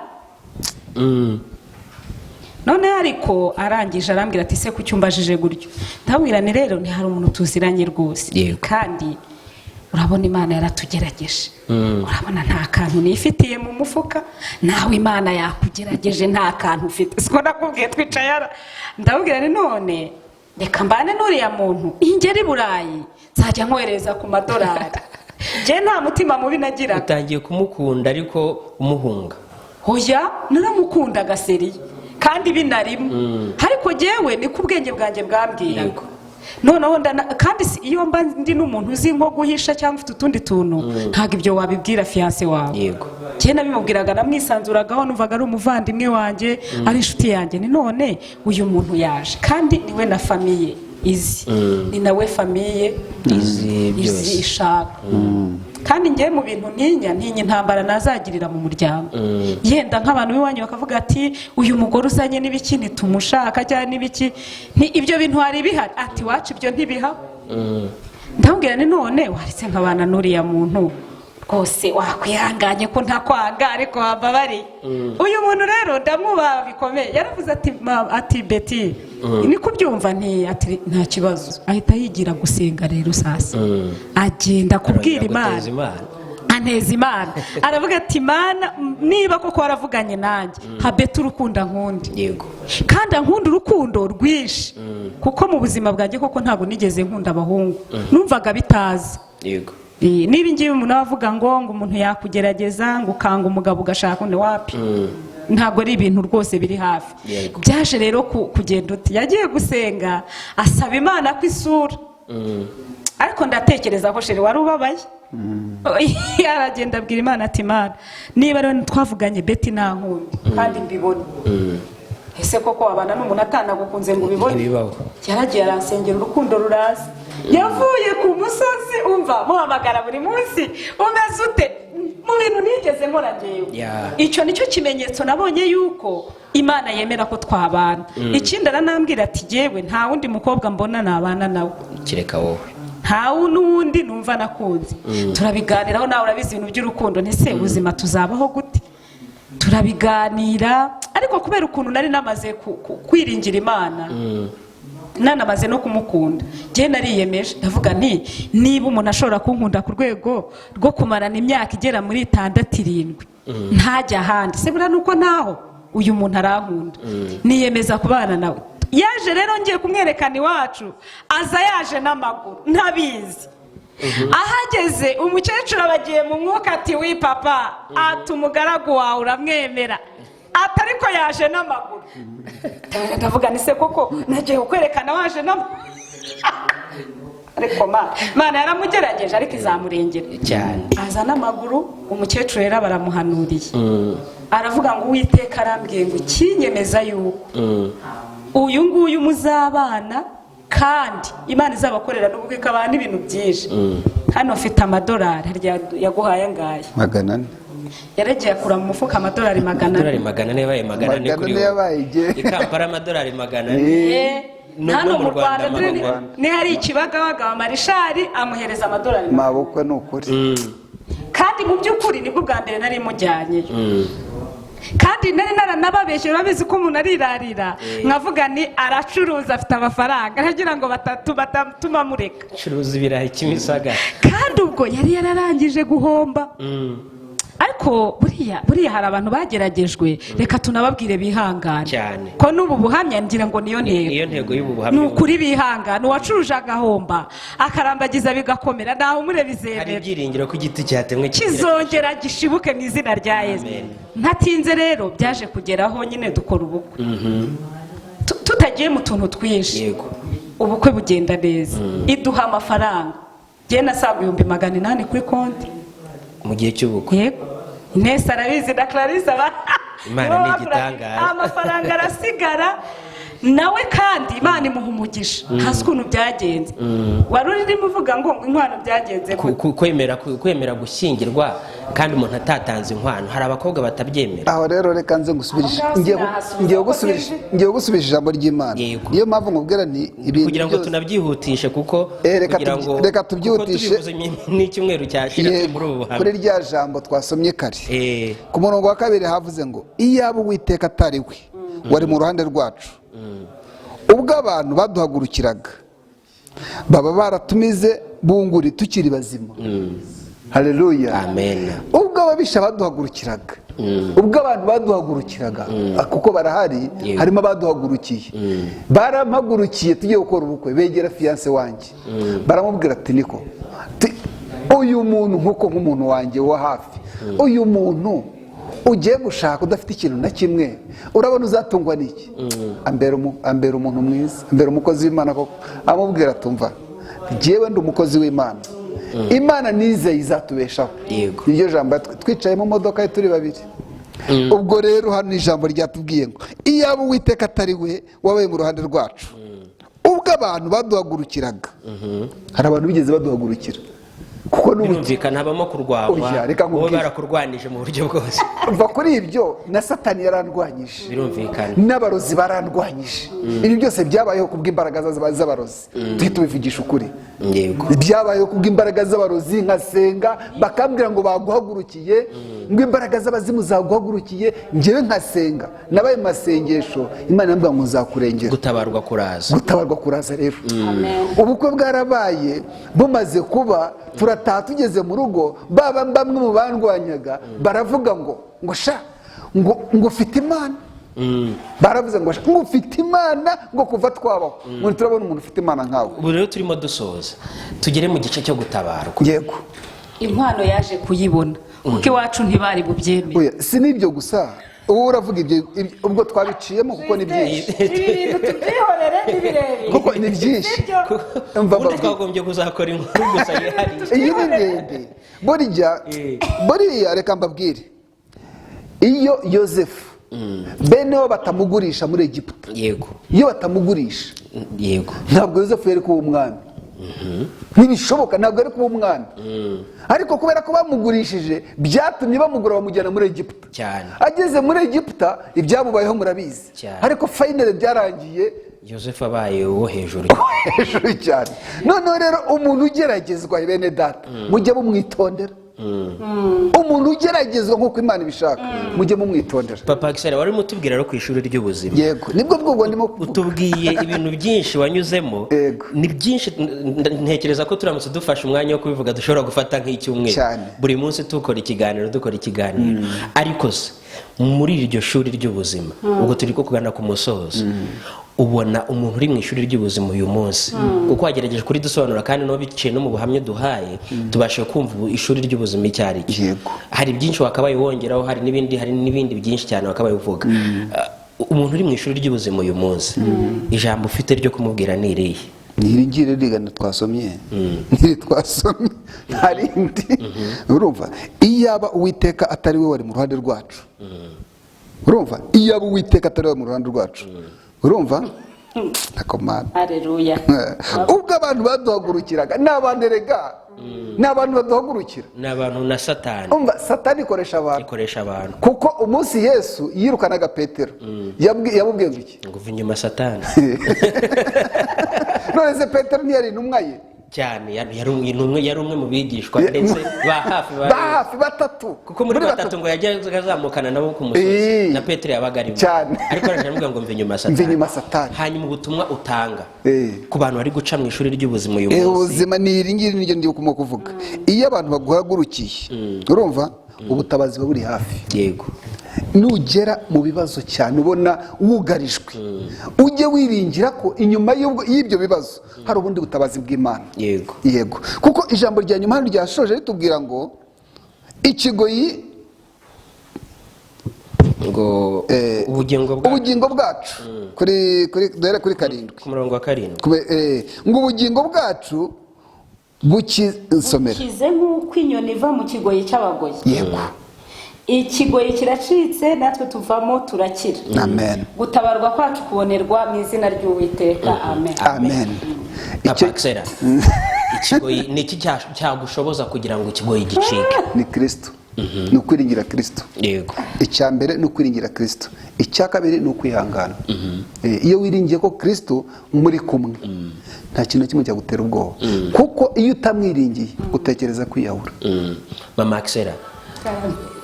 None ariko arangije arambwira ati se kucyumbajije gutyo. Ndabwira ni rero ni hari umuntu tuziranye rwose, kandi urabona Imana yaratugerageje, urabona nta kantu nifitiye mu mufuka, nawe Imana yakugerageje nta kantu ufite. Siko nakubwiye twicaye ara, ndabwira ni none reka mbane n'uriya muntu ingeri Burayi nzajya nkohereza ku madolari. Je nta mutima mubi nagira. Utangiye kumukunda ariko umuhunga? Hoya naramukunda gaseri kandi binarimo, ariko jewe ni kubwenge bwanjye bwambwira. Noneho kandi iyo mba ndi n'umuntu uzi nko guhisha cyangwa ufite utundi tuntu, ntago ibyo wabibwira fiancé wawe. Yego je nabimubwiraga, namwisanzuragaho, numvaga ari umuvandimwe wanjye, ari inshuti yanjye. Ni none uyu muntu yaje kandi niwe na famille izi, ni nawe famille izi ishaka. Kandi ngiye mu bintu ntinya intambara nazagirira mu muryango. Yenda nk'abantu b'iwanyu bakavuga ati uyu mugore uzanye n'ibiki ntitumushaka cyane n'ibiki, ibyo bintu hari bihari. Ati wacu ibyo ntibiha. Ndambwira ni none waritse nk'abana n'uriya muntu rwose wakwihanganye ko ntakwanga, ariko wababari. Uyu muntu rero ndamwubaha bikomeye. Yaravuze ati Betty ni kubyumva ati nta kibazo. Ahita yigira gusenga rero sasa, agenda kubwira Imana, aneza Imana, aravuga ati Imana niba koko waravuganye nanjye, ha Betty urukunda nkundi. Yego kandi ankunda urukundo rwinshi, kuko mu buzima bwanjye koko ntabwo nigeze nkunda abahungu, numvaga bitaza. Yego niba ngiye umuntu avuga ngo umuntu yakugerageza ngo ukanga umugabo ugashaka undi, wapi, ntabwo ari ibintu rwose biri hafi. Byaje rero kugenda uti yagiye gusenga asaba Imana ko isura, ariko ndatekereza ko chérie wari ubabaye. Yaragenda abwira Imana ati Imana niba rero twavuganye Betty nta nkundi kandi mbibona, ese koko abana n'umuntu atanagukunze ngo ubibone? Yaragiye aransengera, urukundo ruraza. Yavuye ku musozi, umva muhamagara buri munsi, umeze ute? Mu bintu nigeze nkora ngewe. Icyo nicyo kimenyetso nabonye yuko Imana yemera ko twabana. Ikindi aranambwira ati jewe nta wundi mukobwa mbona nabana nawe kireka wowe, nta n'undi numva nakunze. Turabiganiraho, nawe urabizi ibintu by'urukundo, ntese ubuzima tuzabaho gute? Turabiganira, ariko kubera ukuntu nari namaze kwiringira Imana, nanamaze no kumukunda, je nariyemeje ndavuga nti niba umuntu ashobora kunkunda ku rwego rwo kumarana imyaka igera muri 6-7 ntajya ahandi, se bura nuko naho uyu muntu arankunda, niyemeza kubana nawe. Yaje rero ngiye kumwerekana iwacu, aza yaje n'amaguru ntabizi. Ahageze umukecuru abagiye mu mwuka ati wi papa, ati umugaragu wawe uramwemera? atariko yaje n'amaguru. Ndavuga ni se koko nagiye kukwerekana waje n'amaguru. Ariko Mana yaramugerageje ariko izamurengera cyane. aza n'amaguru. Umukecuru rero baramuhanuriye, aravuga ngo Uwiteka arambwiye ngo kinyemeza yuko uyu nguyu muzabana kandi Imana izabakorera n'ubukwe ikabana n'ibintu byinshi. Hano mfite amadolari yaguhaye angahe? 400. Yaragiye akura mu mufuka amadolari 400. Amadolari 400 yabaye 400 kuri wowe. Ikampara amadolari 400. Hano mu Rwanda ni hari ikibagabaga wa Marishari amuhereza amadolari. Mabukwe n'ukuri. Kandi mu by'ukuri nibwo bwa mbere nari mujyanye. Kandi nari naranababeshye babizi ko umuntu arirarira, nkavuga ni aracuruza afite amafaranga ntagira ngo batatuma mureka. Curuza ibirayi Kimisagara. Kandi ubwo yari yararangije guhomba. Ariko buriya hari abantu bageragejwe, reka tunababwire bihangane cyane ko n'ubu buhamya ngira ngo niyo ntego y'ubu buhamya. Nukuri bihangane, uwacuruje agahomba akarambagiza bigakomera naho umure bizemera. Hari ibyiringiro ko igiti cyatemwe kizongera gishibuke mu izina rya Yesu. Ntatinze rero byaje kugeraho nyine dukora ubukwe. Tutagiye mu tuntu twinshi. Yego. Ubukwe bugenda neza. Iduha amafaranga. Giye nasaga 800 kuri konti. Mu gihe cy'ubukwe. Yego. Nesa arabizi na Clarisse Imana ni igitangaza. Amafaranga arasigara nawe kandi Imana imuha umugisha. Hasi ukuntu byagenze. Wari urimo uvuga ngo inkwano byagenze kwemera gushyingirwa kandi umuntu atatanze inkwano. Hari abakobwa batabyemera. Aho rero reka nze ngusubirishe. Ngiye gusubisha ijambo ry'Imana. Niyo mpamvu nkubwira ni ibintu kugira ngo tunabyihutishe kuko reka tubyihutishe n'icyumweru cyashira muri ubu buhamya. Kuri rya jambo twasomye kare. Ku murongo wa 2 havuze ngo iyaba Uwiteka atari we wari mu ruhande rwacu, ubwo abantu baduhagurukiraga baba baratumize bunguri tukiri bazima. Haleluya. Amen. Ubwo ababisha baduhagurukiraga, ubwo abantu baduhagurukiraga, kuko barahari, harimo abaduhagurukiye, barampagurukiye tugiye gukora ubukwe, begera fiance wanjye, baramubwira ati niko uyu muntu nkuko nk'umuntu wanjye wa hafi, uyu muntu ugiye gushaka udafite ikintu na kimwe, urabona uzatungwa n'iki? Ambera umuntu mwiza, ambera umukozi w'Imana koko. Amubwira atumva, jewe ndi umukozi w'Imana, Imana nizeye izatubeshaho. Iryo jambo twicaye mu modoka ye turi babiri. Ubwo rero hano ijambo ryatubwiye ngo iyaba Uwiteka atari we wabaye mu ruhande rwacu, ubwo abantu baduhagurukiraga. Hari abantu bigeze baduhagurukira kuko n'ubumvikana habamo kurwagwa, wowe barakurwanije mu buryo bwose. Umva kuri ibyo na Satani yarandwanyije, birumvikana, n'abarozi barandwanyije. Ibi byose byabayeho kubw'imbaraga z'abarozi. Tuhita tubivugisha ukuri. Byabayeho kubw'imbaraga z'abarozi, nkasenga bakambwira ngo baguhagurukiye, ngo imbaraga z'abazimu zaguhagurukiye, njyewe nkasenga, nabaye masengesho, Imana yambwira ngo nzakurengera. Gutabarwa kuraza rero. Ubukwe bwarabaye, bumaze kuba turataha tugeze mu rugo, bamwe mu bandwanyaga baravuga ngo sha ngo ufite Imana. Baravuze ngo ufite Imana ngo kuva twabaho. Ngo turabona umuntu ufite Imana nkawe. Ubu rero turimo dusoza, tugere mu gice cyo gutabarwa. Yego. Inkwano yaje kuyibona kuko iwacu ntibari bubyemere. Si n'ibyo gusa, ubu uravuga ibyo ubwo twabiciyemo kuko ni byinshi. Tubyihorere n'ibirebire kuko ni byinshi. Ubundi twagombye kuzakora inkuru gusa yihariye. Iyi ni ndende. Buriya reka mbabwire, iyo Yosefu bene wo batamugurisha muri Egiputa, iyo batamugurisha, ntabwo Yosefu yari kuba umwami. Ntibishoboka, ntabwo ari kuba umwami. Ariko kubera ko bamugurishije, byatumye bamugura bamujyana muri Egiputa. Ageze muri Egiputa, ibyamubayeho murabizi. Ariko finally byarangiye Yosefu abaye uwo hejuru cyane. Noneho rero umuntu ugeragezwa bene data, mujye mumwitondera. Umuntu ugeragezwa nk'uko Imana ibishaka, mujye mumwitondera. Papa Gisele, wari mutubwira ro ku ishuri ry'ubuzima. Yego, nibwo bwo ndimo utubwiye ibintu byinshi wanyuzemo. Ni byinshi, ntekereza ko turamutse dufashe umwanya wo kubivuga dushobora gufata nk'icyumweru. Buri munsi dukora ikiganiro. Ariko se muri iryo shuri ry'ubuzima, ubwo turi ko kugana ku musozo, ubona umuntu uri mu ishuri ry'ubuzima uyu munsi kuko wagerageje kuri dusobanura kandi no biciye no mu buhamya duhaye tubashe kumva ishuri ry'ubuzima icyo ari cyo. Yego. Hari byinshi wakabaye wongeraho, hari n'ibindi byinshi cyane wakabaye uvuga. Umuntu uri mu ishuri ry'ubuzima uyu munsi ijambo ufite ryo kumubwira ni irihe? ntiringire rigana twasomye twasomye nta rindi. Urumva iyaba Uwiteka atari we wari mu ruhande rwacu, urumva iyaba Uwiteka atari we mu ruhande rwacu, urumva nakomana. Haleluya. Ubwo abantu baduhagurukiraga n'abandi rega n'abantu baduhagurukira n'abantu na Satani. Umva Satani ikoresha abantu kuko umunsi Yesu yirukanaga Petero yamubwiye ngo iki? Ngo uva inyuma Satani. None se Petero ntiyari intumwa ye cyane, yari umwe mu bigishwa ndetse ba hafi batatu, kuko muri batatu ngo yajyaga azamukana nabo ku musozi na Petero yabaga arimo cyane, ariko arashaka ngo mve inyuma Satani. Hanyuma ubutumwa utanga ku bantu bari guca mu ishuri ry'ubuzima uyu munsi, ubuzima ni iringiri niryo ndi kuvuga. Iyo abantu baguhagurukiye, urumva ubutabazi buri hafi. Yego. Nugera mu bibazo cyane ubona wugarijwe, ujye wiringira ko inyuma y'ibyo bibazo hari ubundi butabazi bw'Imana. Yego. Kuko ijambo rya nyuma hano ryashoje ritubwira ngo ikigoyi ngo ubugingo bwacu kuri 7 ku murongo wa 7 ngo ubugingo bwacu bukize nk'uko inyoni iva mu kigoyi cy'abagoyi. Yego. Ikigoyi kiracitse natwe tuvamo turakira. Amen. Gutabarwa kwacu kubonerwa mu izina ry'Uwiteka. Amen. Apaxera. Ikigoyi ni iki cyagushoboza kugira ngo ikigoyi gicike? Ni Kristo. Ni ukwiringira Kristo. Yego. Icya mbere ni ukwiringira Kristo, icya kabiri ni ukwihangana. Iyo wiringiye ko Kristo muri kumwe nta kintu kimwe cyagutera ubwoba, kuko iyo utamwiringiye utekereza kwiyahura. Mama Axera,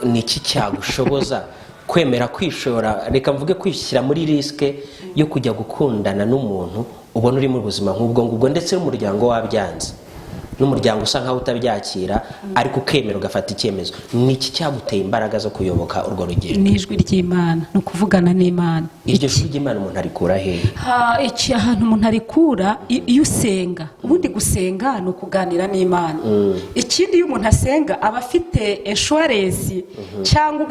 ni iki cyagushoboza kwemera kwishora, reka mvuge kwishyira muri riske yo kujya gukundana n'umuntu ubona uri mu buzima nk'ubwo ndetse n'umuryango wabyanze, n'umuryango usa nkaho utabyakira ariko ukemera ugafata icyemezo? Ni iki cyaguteye imbaraga zo kuyoboka urwo rugendo? Ni ijwi ry'Imana, no kuvugana n'Imana. Iryo jwi ry'Imana umuntu arikura hehe? Iki ahantu umuntu arikura iyo usenga. Ubundi gusenga ni ukuganira n'Imana. Ikindi iyo umuntu asenga aba afite insurance cyangwa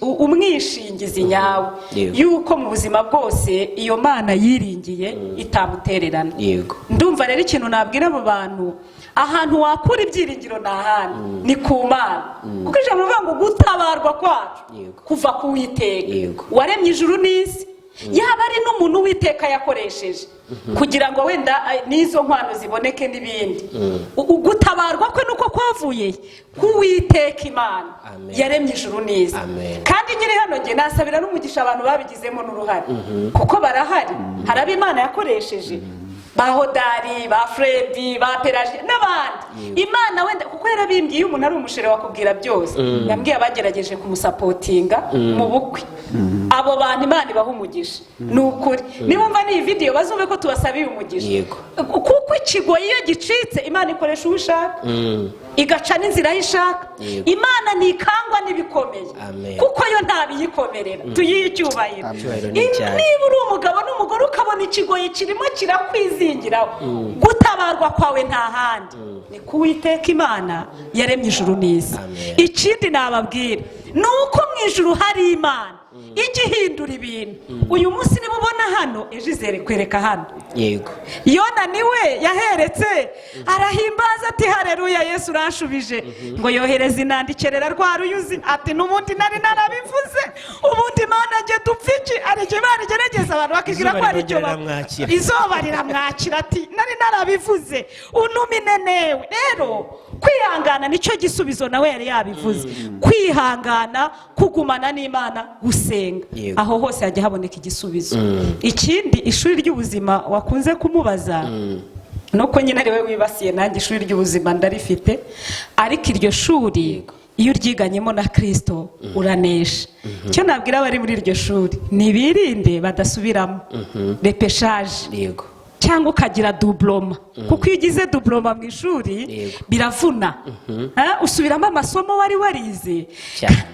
umwishingizi nyawe yuko mu buzima bwose iyo Mana yiringiye itamutererana. Yego. Ndumva rero ikintu nabwira abo bantu, ahantu wakura ibyiringiro n'ahantu ni ku Mana. Kuko ijambo rivuga ngo gutabarwa kwacu kuva ku Uwiteka waremye ijuru n'isi. Yaba ari n'umuntu Uwiteka yakoresheje kugira ngo wenda n'izo nkwano ziboneke n'ibindi, gutabarwa kwe nuko kwavuye ku Uwiteka Imana yaremye ijuru n'isi. Kandi nyine hano nge nasabira n'umugisha abantu babigizemo n'uruhare, kuko barahari. Hari abo Imana yakoresheje, ba Hodari, ba Fredi, ba Peraje n'abandi. Imana wenda kuko yarabimbwiye umuntu ari umushere wakubwira byose. Yambwiye abagerageje kumusapotinga mu bukwe. Abo bantu Imana ibaha umugisha. Nukuri nimumva ni video bazumve ko tubasabiye umugisha. Kuko ikigoyi iyo gicitse Imana ikoresha uwishaka, igaca n'inzira y'ishaka. Imana ntikangwa n'ibikomeye, kuko yo ntabiyikomerera. Tuyihe icyubahiro. Niba uri umugabo n'umugore ukabona ikigoyi kirimo kirakwizingiraho, gutabarwa kwawe nta handi ni ku Uwiteka Imana yaremye ijuru n'isi. Ikindi nababwira ni uko mu ijuru hari Imana igihindura ibintu. Uyu munsi niba ubona hano, ejo izekwereka hano. Yego. Yona niwe yaheretse arahimbaza ati haleluya, Yesu urashubije. Ngo yohereza inandikerera rwa ruyuzi ati n'ubundi nari narabivuze, ubundi Imana nge dupfiki. Arije Imana igerageza abantu bakibwira ko ari cyo izoba riramwakira ati nari narabivuze unumine newe. Rero kwihangana nicyo gisubizo nawe yari yabivuze. Kwihangana, kugumana n'Imana, gusenga, aho hose hajya haboneka igisubizo. Ikindi ishuri ry'ubuzima wakunze kumubaza, nuko nyine ari we wibasiye, nanjye ishuri ry'ubuzima ndarifite. Ariko iryo shuri iyo uryiganyemo na Kristo uranesha. Icyo nabwira abari muri iryo shuri, nibirinde badasubiramo repeshaje. Yego. cyangwa ukagira dubloma kuko iyo ugize dubloma mu ishuri biravuna usubiramo amasomo wari warize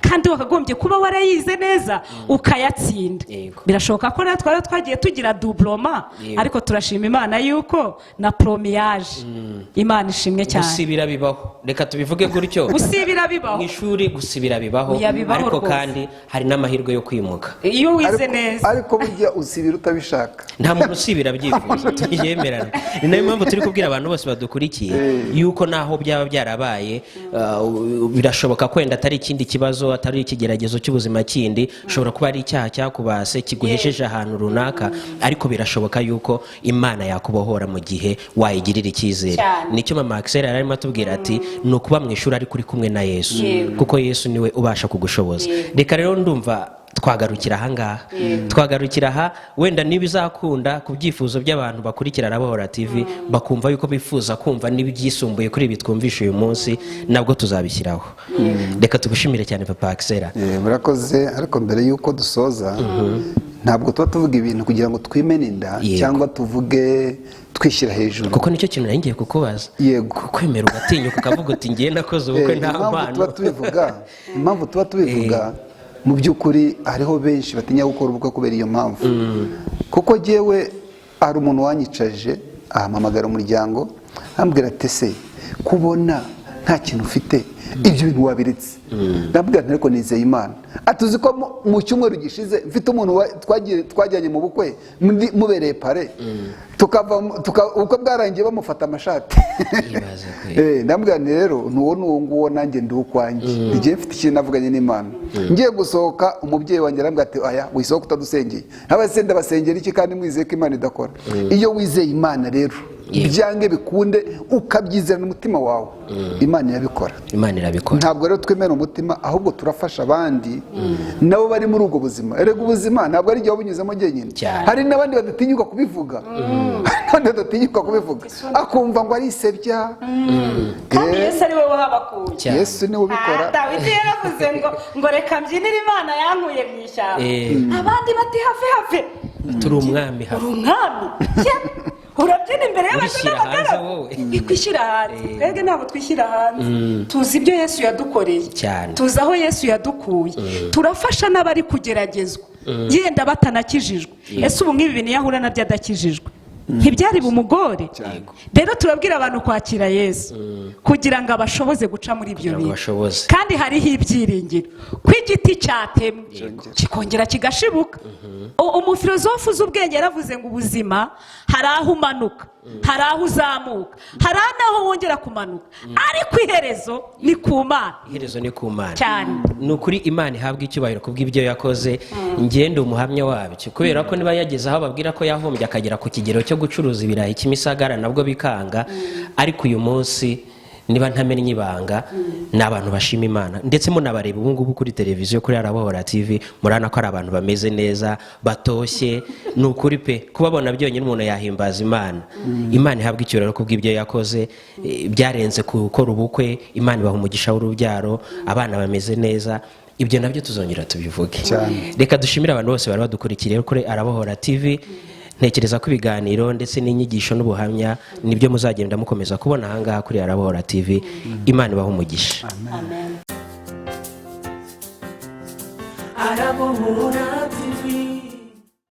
kandi wakagombye kuba warayize neza ukayatsinda. Birashoboka ko natwe rero twagiye tugira dubloma ariko turashima Imana yuko na promiyaje. Imana ishimwe cyane. Gusibira bibaho, reka tubivuge gutyo. Gusibira bibaho mu ishuri, gusibira bibaho, ariko kandi hari n'amahirwe yo kwimuka iyo wize neza. Ariko burya usibira utabishaka, nta muntu usibira byifuza, tuyemerana. Ni nayo mpamvu turi kubwira abantu bose badukurikiye yuko naho byaba byarabaye birashoboka kwenda atari ikindi kibazo, atari ikigeragezo cy'ubuzima kindi, ushobora kuba ari icyaha cyakubase kiguhesheje ahantu runaka, ariko birashoboka yuko Imana yakubohora mu gihe wayigirira icyizere. Nicyo mama Axel arimo atubwira ati ni ukuba mu ishuri ariko uri kumwe na Yesu, kuko Yesu niwe ubasha kugushoboza. Reka rero ndumva twagarukira aha wenda nibizakunda ku byifuzo by'abantu bakurikira Arabahora TV bakumva yuko bifuza kumva n'ibyisumbuye kuri ibi twumvisha uyu munsi, nabwo tuzabishyiraho. Reka tugushimire cyane papa Axel. Murakoze. Ariko mbere yuko dusoza, ntabwo tuba tuvuga ibintu kugira ngo twimene inda cyangwa tuvuge twishyira hejuru, kuko nicyo kintu nari ngiye kukubaza. Yego, kwemera ugatinyuka ukavuga uti ngiye nakoze ubukwe nta mpano. Impamvu tuba tubivuga mu by'ukuri hariho benshi batinya gukora ubukwe kubera iyo mpamvu. Kuko jyewe hari umuntu wanyicaje ahamamagara umuryango ambwira ati se kubona nta kintu ufite ibyo bintu wabiretse? Ndabwira nti ariko nizeye Imana. Atuzi ko mu cyumweru gishize mfite umuntu twajyanye mu bukwe mubereye pare, ubukwe bwarangiye bamufata amashati. Ndabwira nti rero n'uwo nguwo nanjye ndi ukwanjye, igihe mfite ikintu navuganye n'Imana. Ngiye gusohoka umubyeyi wanjye arambwira ati aya wisohoka utadusengeye. Abase ndabasengera iki kandi mwizeye ko Imana idakora? Iyo wizeye Imana rero byange bikunde ukabyizera n'umutima wawe, Imana irabikora. Ntabwo rero twemera umutima, ahubwo turafasha abandi nabo bari muri ubwo buzima. Erega ubuzima ntabwo ari igihe wabunyuzemo jyenyine, hari n'abandi badatinyuka kubivuga, akumva ngo arisebya. Kandi Yesu ari we wabakuye. Yesu niwe ubikora. Dawidi yaravuze ngo reka mbyinire Imana yankuye mu ishyamba. Abandi bati have turi umwami uri umwami. Urabyina imbere y'abagabo ikwishyira hanze. Twebwe ntabwo twishyira hanze, tuzi ibyo Yesu yadukoreye, tuzi aho Yesu yadukuye, turafasha n'abari kugeragezwa yenda batanakijijwe. Ese ubu nk'ibi bintu yahura nabyo adakijijwe ntibyari bumugore? Rero turabwira abantu kwakira Yesu kugira ngo abashoboze guca muri ibyo bintu. Kandi hariho ibyiringiro ko igiti cyatemwe kikongera kigashibuka. Umufilozofu uzi ubwenge yaravuze ngo ubuzima hari aho umanuka, hari aho uzamuka, hari n'aho wongera kumanuka, ariko iherezo ni ku Mana. Cyane ni ukuri Imana ihabwa icyubahiro kubw'ibyo yakoze. Ngende umuhamya wabyo, kubera ko niba yageze aho babwira ko yahombye akagera ku kigero cyo gucuruza ibirayi Kimisagara nabwo bikanga, ariko uyu munsi niba ntamenye ibanga ni abantu bashima Imana. Ndetse munabareba ubu ngubu kuri televiziyo kuri Arabahora TV murana ko ari abantu bameze neza, batoshye. Ni ukuri pe, kubabona byonyine umuntu yahimbaza Imana. Imana ihabwa icyubahiro kubw'ibyo yakoze, byarenze gukora ubukwe. Imana ibaha umugisha w'urubyaro, abana bameze neza. Ibyo nabyo tuzongera tubivuge. Reka dushimire abantu bose bari badukurikiye kuri Arabahora TV. Ntekereza ko ibiganiro ndetse n'inyigisho n'ubuhamya nibyo muzagenda mukomeza kubona ahangaha kuri Arabahora TV. Imana ibahe umugisha. Arabahora TV.